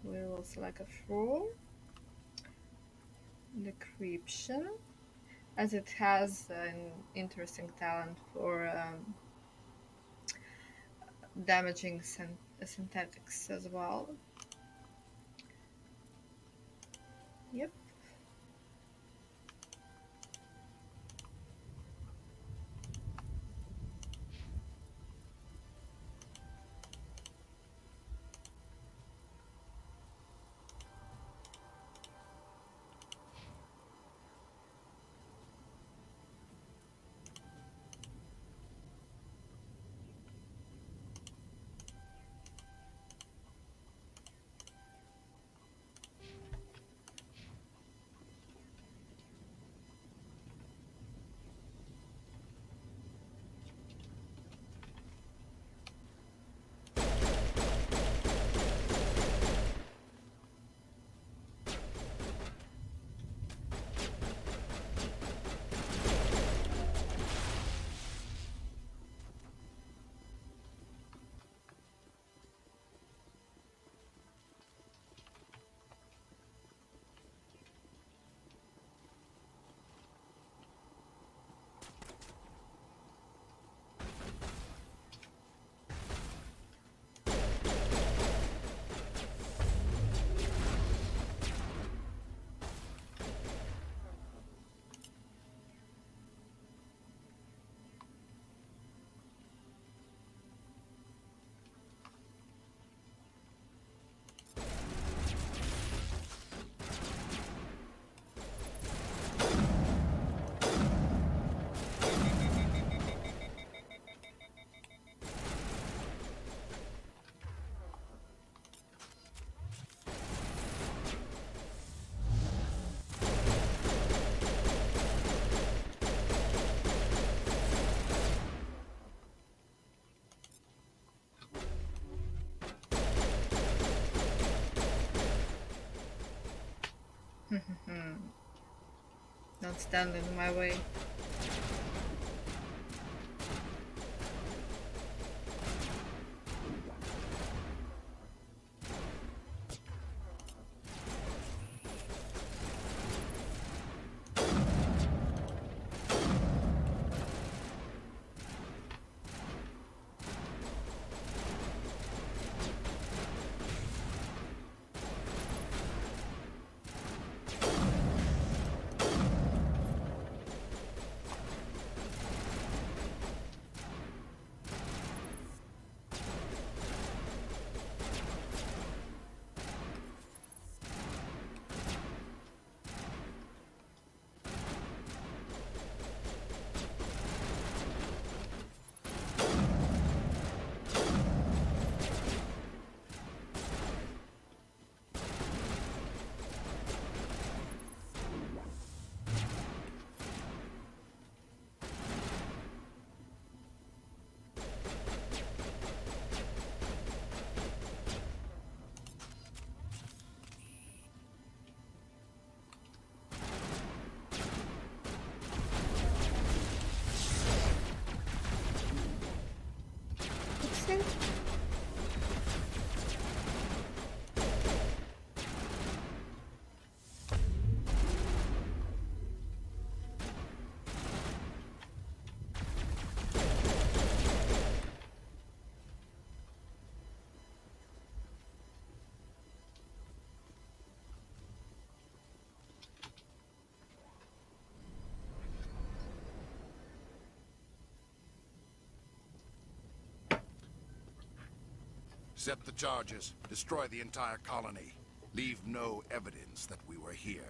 we will select a floor decryption, as it has an interesting talent for damaging synthetics as well. Yep. Don't stand in my way. Set the charges. Destroy the entire colony. Leave no evidence that we were here.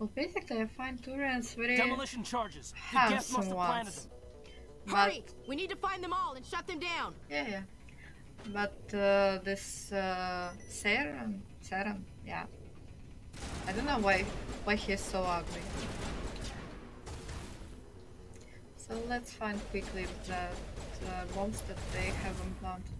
Well, basically, I find Turians very Demolition charges. The Geth handsome must have planted ones. them. Hurry! We need to find them all and shut them down. Yeah. But this Saren, yeah. I don't know why he's so ugly. So let's find quickly that bombs that they have implanted.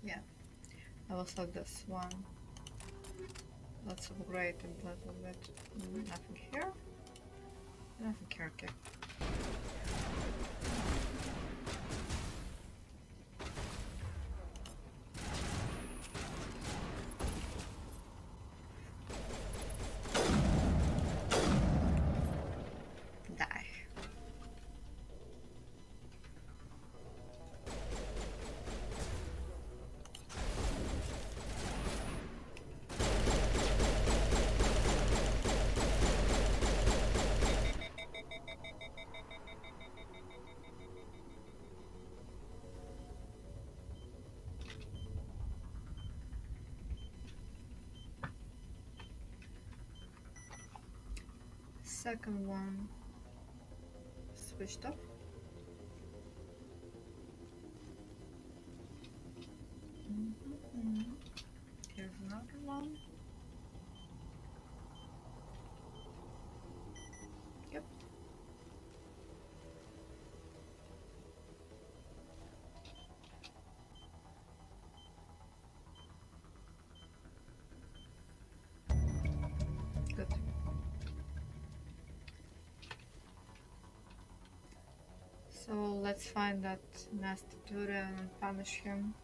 Yeah, I will select this one. Let's upgrade a little bit. Nothing here. Nothing here, okay. Die. Second one switched off. Here's another one. Yep. Good. So let's find that nasty Turian and punish him.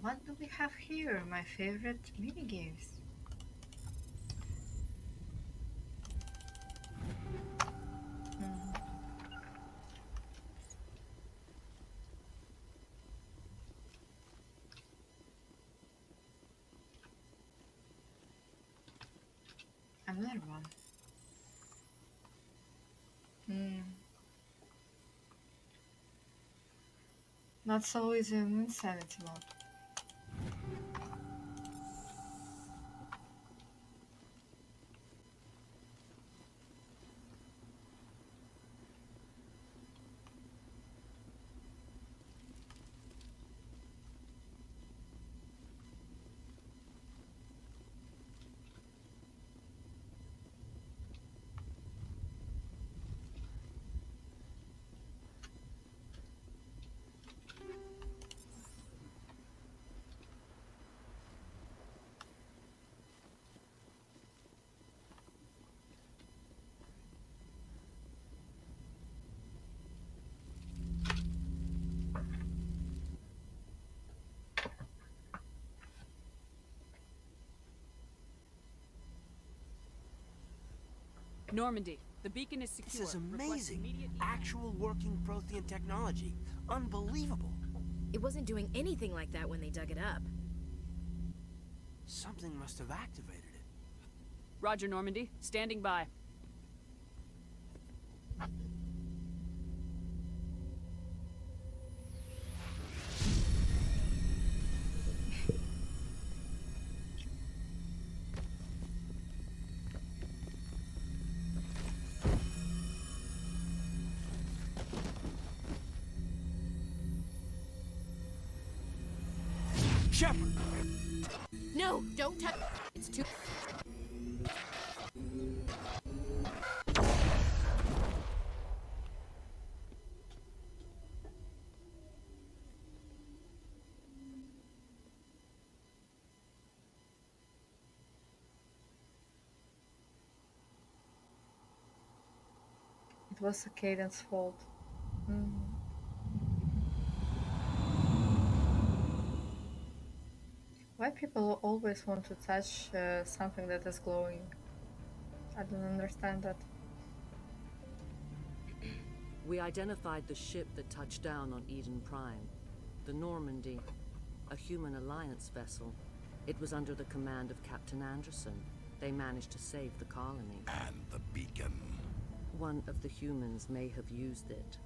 what do we have here? My favorite minigames. Hmm. Another one. Hmm. Not so easy in insanity mode. Normandy, the beacon is secure. This is Request amazing. immediate Actual working Prothean technology. Unbelievable. It wasn't doing anything like that when they dug it up. Something must have activated it. Roger, Normandy. Standing by. Shepard! No, don't touch. It's too. It was a Cadence fault. Hmm. Why people always want to touch something that is glowing? I don't understand that. We identified the ship that touched down on Eden Prime. The Normandy, a human alliance vessel. It was under the command of Captain Anderson. They managed to save the colony. And the beacon. One of the humans may have used it.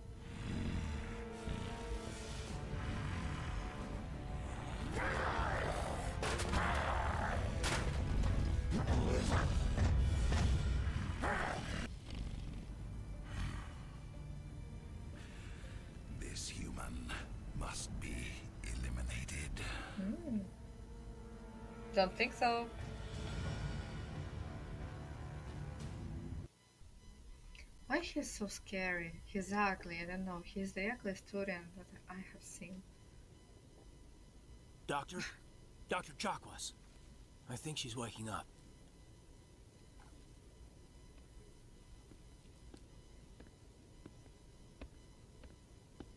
This human must be eliminated. Hmm. Don't think so. Why he's so scary? He's ugly, I don't know. He's the ugliest student that I have seen. Doctor? Dr. Chakwas. I think she's waking up.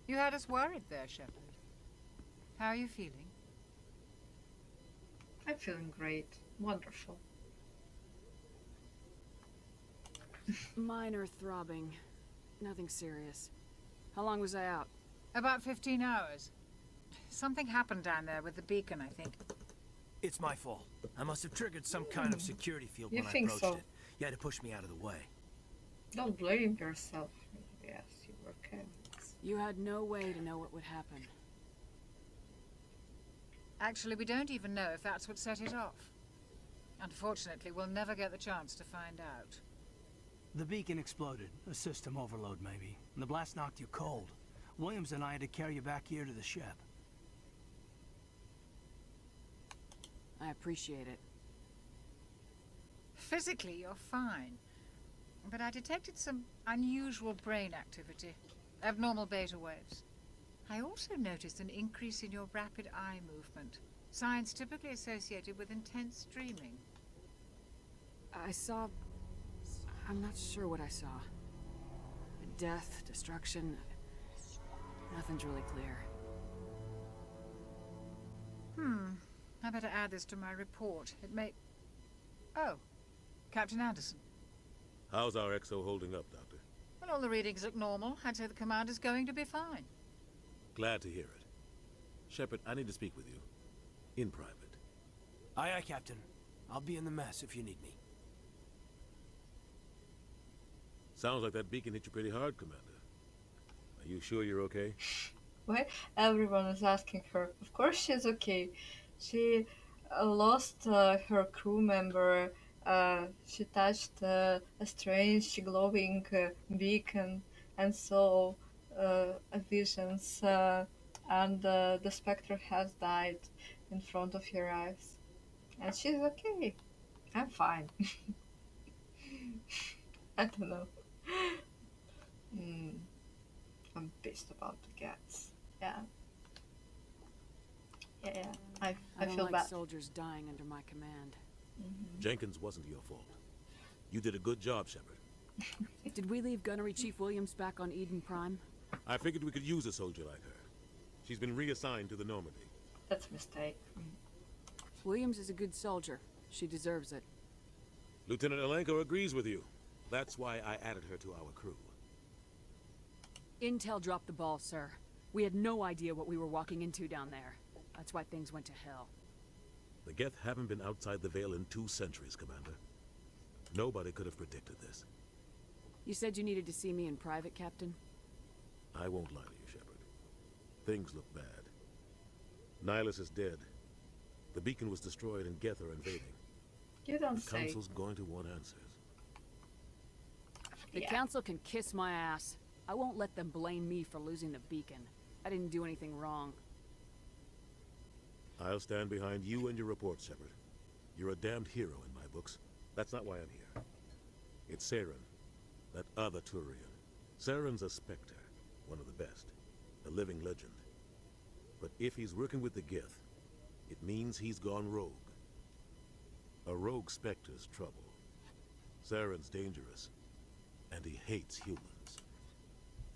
You had us worried there, Shepard. How are you feeling? I'm feeling great. Wonderful. Minor throbbing. Nothing serious. How long was I out? About 15 hours. Something happened down there with the beacon, I think. It's my fault. I must have triggered some kind of security field You when I think approached so? it. You had to push me out of the way. Don't blame yourself. Yes, you were careless. You had no way to know what would happen. Actually, we don't even know if that's what set it off. Unfortunately, we'll never get the chance to find out. The beacon exploded. A system overload, maybe. And the blast knocked you cold. Williams and I had to carry you back here to the ship. I appreciate it. Physically, you're fine. But I detected some unusual brain activity. Abnormal beta waves. I also noticed an increase in your rapid eye movement. Signs typically associated with intense dreaming. I saw... I'm not sure what I saw. Death, destruction... Nothing's really clear. I better add this to my report. It may... Oh, Captain Anderson. How's our XO holding up, Doctor? Well, all the readings look normal. I'd say the commander's going to be fine. Glad to hear it. Shepard, I need to speak with you. In private. Aye, aye, Captain. I'll be in the mess if you need me. Sounds like that beacon hit you pretty hard, Commander. Are you sure you're okay? Why everyone is asking her? Of course she's okay. She lost her crew member. She touched a strange glowing beacon and saw visions. And the Spectre has died in front of her eyes. And she's okay. I'm fine. I don't know. I'm pissed about the cats. Yeah. Yeah. I don't feel like bad. soldiers dying under my command. Jenkins wasn't your fault. You did a good job, Shepard. Did we leave Gunnery Chief Williams back on Eden Prime? I figured we could use a soldier like her. She's been reassigned to the Normandy. That's a mistake. Williams is a good soldier. She deserves it. Lieutenant Alenko agrees with you. That's why I added her to our crew. Intel dropped the ball, sir. We had no idea what we were walking into down there. That's why things went to hell. The Geth haven't been outside the Veil in 2 centuries, Commander. Nobody could have predicted this. You said you needed to see me in private, Captain? I won't lie to you, Shepard. Things look bad. Nihilus is dead. The beacon was destroyed and Geth are invading. You don't the say. Council's going to want answers. The Council can kiss my ass. I won't let them blame me for losing the beacon. I didn't do anything wrong. I'll stand behind you and your report, Shepard. You're a damned hero in my books. That's not why I'm here. It's Saren, that other Turian. Saren's a Spectre, one of the best, a living legend. But if he's working with the Geth, it means he's gone rogue. A rogue Spectre's trouble. Saren's dangerous, and he hates humans.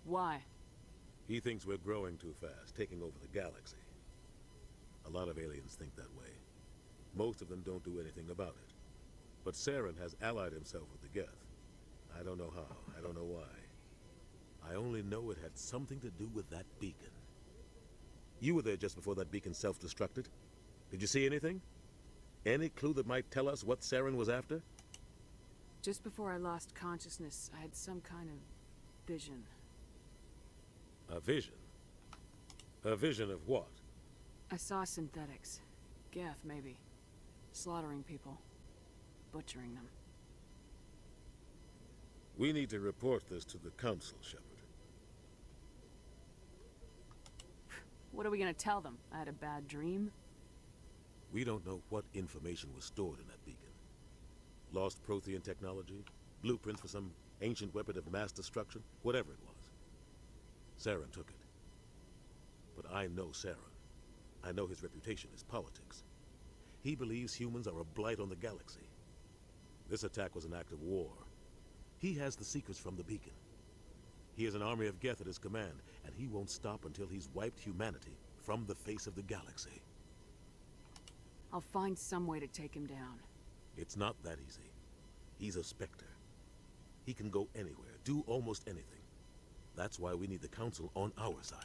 Why? He thinks we're growing too fast, taking over the galaxy. A lot of aliens think that way. Most of them don't do anything about it. But Saren has allied himself with the Geth. I don't know how, I don't know why. I only know it had something to do with that beacon. You were there just before that beacon self-destructed. Did you see anything? Any clue that might tell us what Saren was after? Just before I lost consciousness, I had some kind of vision. A vision? A vision of what? I saw synthetics. Geth, maybe. Slaughtering people. Butchering them. We need to report this to the Council, Shepard. What are we gonna tell them? I had a bad dream? We don't know what information was stored in that beacon. Lost Prothean technology, blueprints for some ancient weapon of mass destruction, whatever it was. Saren took it. But I know Saren. I know his reputation is politics. He believes humans are a blight on the galaxy. This attack was an act of war. He has the secrets from the beacon. He has an army of Geth at his command, and he won't stop until he's wiped humanity from the face of the galaxy. I'll find some way to take him down. It's not that easy. He's a Spectre. He can go anywhere, do almost anything. That's why we need the Council on our side.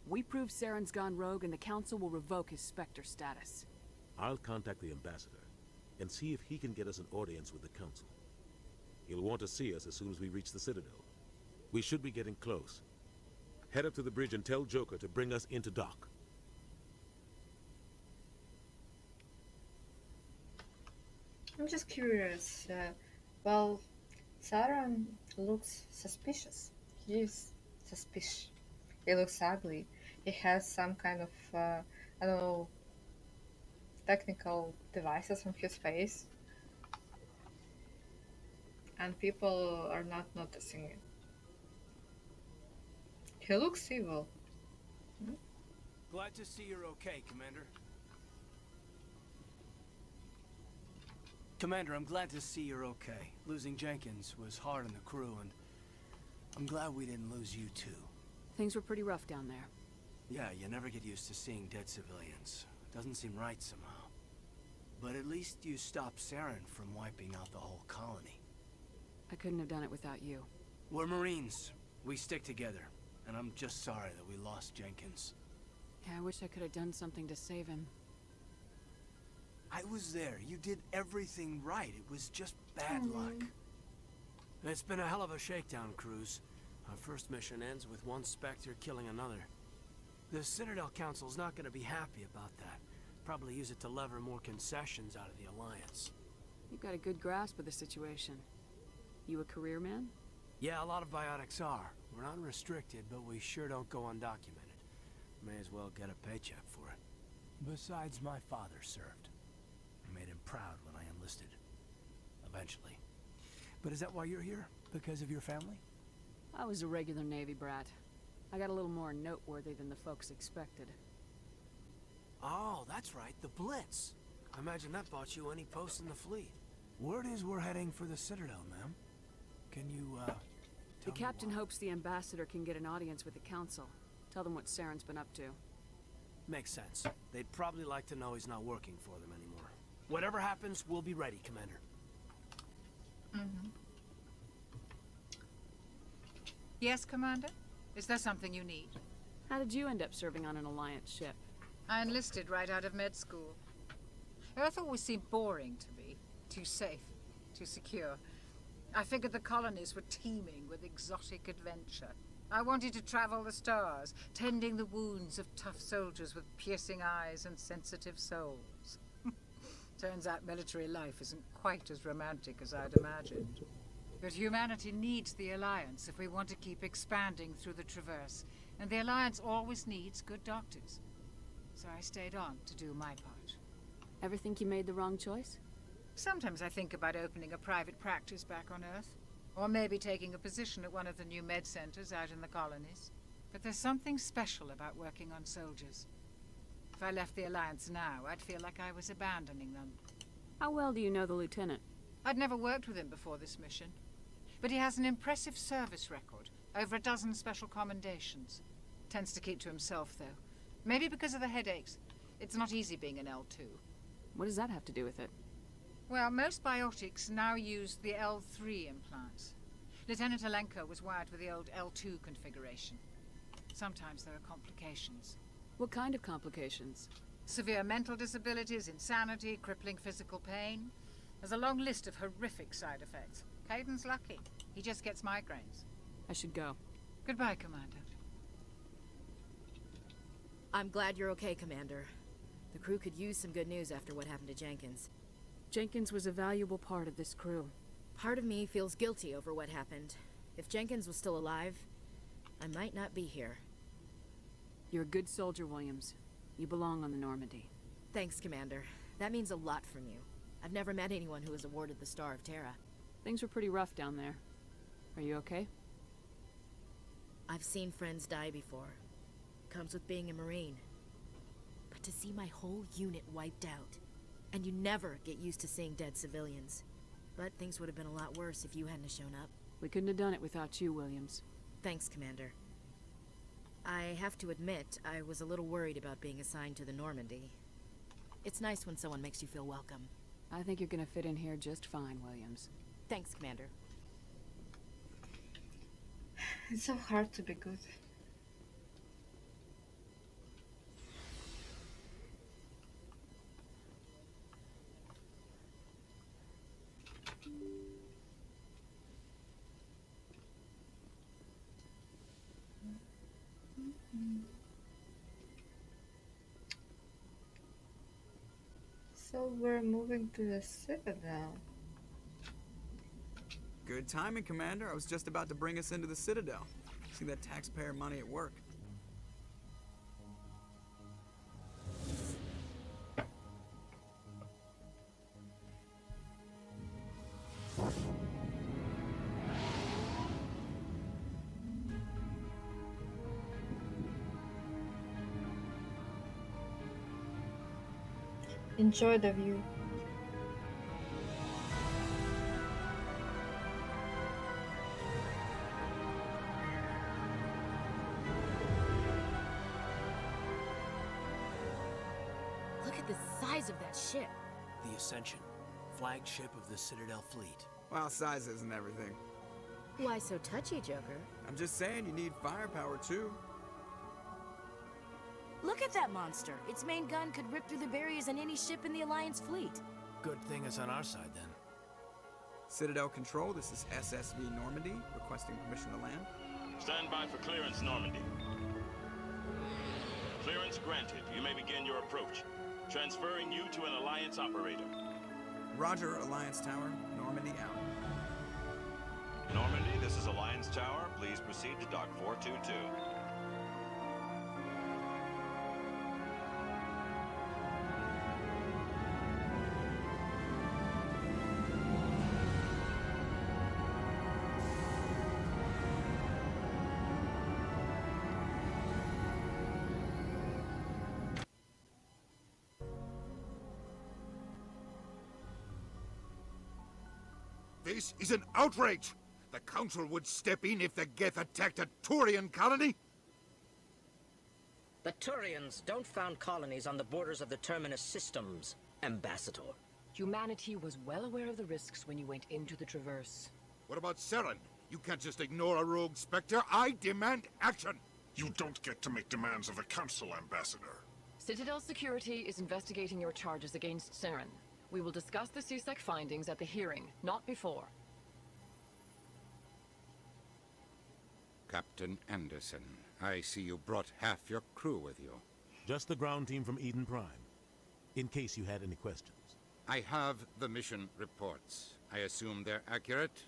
We prove Saren's gone rogue and the Council will revoke his Spectre status. I'll contact the Ambassador and see if he can get us an audience with the Council. He'll want to see us as soon as we reach the Citadel. We should be getting close. Head up to the bridge and tell Joker to bring us into dock. I'm just curious. Well, Saren looks suspicious. He's suspicious. He looks ugly. He has some kind of, I don't know, technical devices on his face. And people are not noticing it. He looks evil. Glad to see you're okay, Commander. Commander, I'm glad to see you're okay. Losing Jenkins was hard on the crew, and I'm glad we didn't lose you too. Things were pretty rough down there. Yeah, you never get used to seeing dead civilians. Doesn't seem right somehow. But at least you stopped Saren from wiping out the whole colony. I couldn't have done it without you. We're Marines. We stick together. And I'm just sorry that we lost Jenkins. Yeah, I wish I could have done something to save him. I was there. You did everything right. It was just bad luck. It's been a hell of a shakedown, Cruz. Our first mission ends with one Spectre killing another. The Citadel Council's not going to be happy about that. Probably use it to lever more concessions out of the Alliance. You've got a good grasp of the situation. You a career man? Yeah, a lot of biotics are. We're not restricted, but we sure don't go undocumented. May as well get a paycheck for it. Besides, my father served. I made him proud when I enlisted. Eventually. But is that why you're here? Because of your family? I was a regular Navy brat. I got a little more noteworthy than the folks expected. Oh, that's right, the Blitz. I imagine that bought you any post in the fleet. Word is we're heading for the Citadel, ma'am. Can you, The captain hopes the ambassador can get an audience with the council. Tell them what Saren's been up to. Makes sense. They'd probably like to know he's not working for them anymore. Whatever happens, we'll be ready, Commander. Yes, Commander? Is there something you need? How did you end up serving on an Alliance ship? I enlisted right out of med school. Earth always seemed boring to me. Too safe, too secure. I figured the colonies were teeming with exotic adventure. I wanted to travel the stars, tending the wounds of tough soldiers with piercing eyes and sensitive souls. Turns out military life isn't quite as romantic as I'd imagined. But humanity needs the Alliance if we want to keep expanding through the Traverse, and the Alliance always needs good doctors. So I stayed on to do my part. Ever think you made the wrong choice? Sometimes I think about opening a private practice back on Earth, or maybe taking a position at one of the new med centers out in the colonies. But there's something special about working on soldiers. If I left the Alliance now, I'd feel like I was abandoning them. How well do you know the lieutenant? I'd never worked with him before this mission. But he has an impressive service record, over a dozen special commendations. Tends to keep to himself, though. Maybe because of the headaches. It's not easy being an L2. What does that have to do with it? Well, most biotics now use the L3 implants. Lieutenant Alenko was wired with the old L2 configuration. Sometimes there are complications. What kind of complications? Severe mental disabilities, insanity, crippling physical pain. There's a long list of horrific side effects. Caden's lucky. He just gets migraines. I should go. Goodbye, Commander. I'm glad you're okay, Commander. The crew could use some good news after what happened to Jenkins. Jenkins was a valuable part of this crew. Part of me feels guilty over what happened. If Jenkins was still alive, I might not be here. You're a good soldier, Williams. You belong on the Normandy. Thanks, Commander. That means a lot from you. I've never met anyone who was awarded the Star of Terra. Things were pretty rough down there. Are you okay? I've seen friends die before. Comes with being a Marine. But to see my whole unit wiped out, and you never get used to seeing dead civilians. But things would have been a lot worse if you hadn't shown up. We couldn't have done it without you, Williams. Thanks, Commander. I have to admit, I was a little worried about being assigned to the Normandy. It's nice when someone makes you feel welcome. I think you're gonna fit in here just fine, Williams. Thanks, Commander. It's so hard to be good. So we're moving to the Citadel. Good timing, Commander. I was just about to bring us into the Citadel. See that taxpayer money at work. Enjoy the view. size of that ship? The Ascension, flagship of the Citadel fleet. Well, size isn't everything. Why so touchy, Joker? I'm just saying you need firepower too. Look at that monster. Its main gun could rip through the barriers in any ship in the Alliance fleet. Good thing it's on our side, then. Citadel Control, this is SSV Normandy, requesting permission to land. Stand by for clearance, Normandy. Clearance granted. You may begin your approach. Transferring you to an Alliance operator. Roger, Alliance Tower. Normandy out. Normandy, this is Alliance Tower. Please proceed to Dock 422. This is an outrage! The Council would step in if the Geth attacked a Turian colony? The Turians don't found colonies on the borders of the Terminus systems, Ambassador. Humanity was well aware of the risks when you went into the Traverse. What about Saren? You can't just ignore a rogue Spectre. I demand action! You don't get to make demands of the Council, Ambassador. Citadel Security is investigating your charges against Saren. We will discuss the CSEC findings at the hearing, not before. Captain Anderson, I see you brought half your crew with you. Just the ground team from Eden Prime, in case you had any questions. I have the mission reports. I assume they're accurate?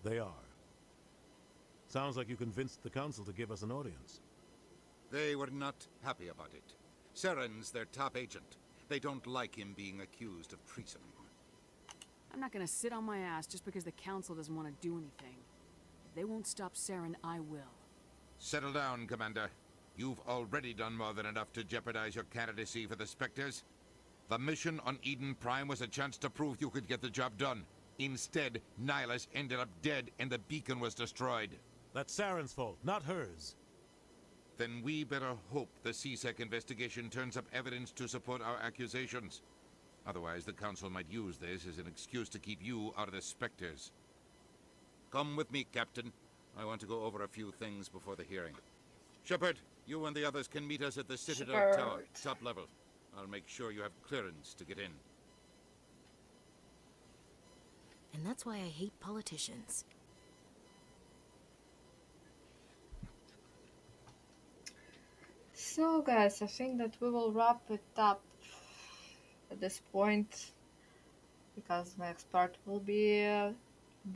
They are. Sounds like you convinced the Council to give us an audience. They were not happy about it. Saren's their top agent. They don't like him being accused of treason. I'm not gonna sit on my ass just because the Council doesn't want to do anything. If they won't stop Saren, I will. Settle down, Commander. You've already done more than enough to jeopardize your candidacy for the Spectres. The mission on Eden Prime was a chance to prove you could get the job done. Instead, Nihilus ended up dead and the beacon was destroyed. That's Saren's fault, not hers. Then we better hope the CSEC investigation turns up evidence to support our accusations. Otherwise, the Council might use this as an excuse to keep you out of the Spectres. Come with me, Captain. I want to go over a few things before the hearing. Shepard, you and the others can meet us at the Citadel Tower, top level. I'll make sure you have clearance to get in. And that's why I hate politicians. So guys, I think that we will wrap it up at this point, because the next part will be a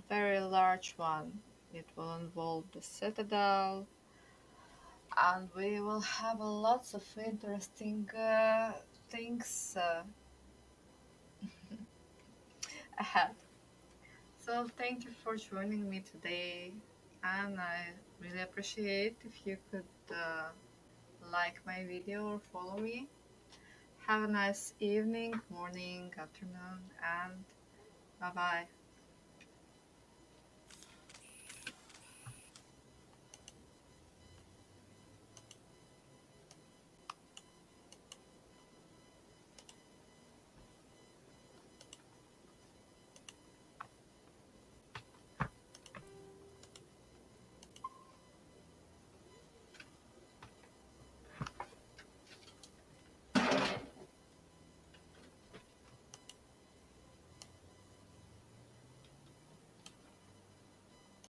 very large one. It will involve the Citadel, and we will have lots of interesting things ahead. So thank you for joining me today, and I really appreciate if you could like my video or follow me. Have a nice evening, morning, afternoon, and bye bye.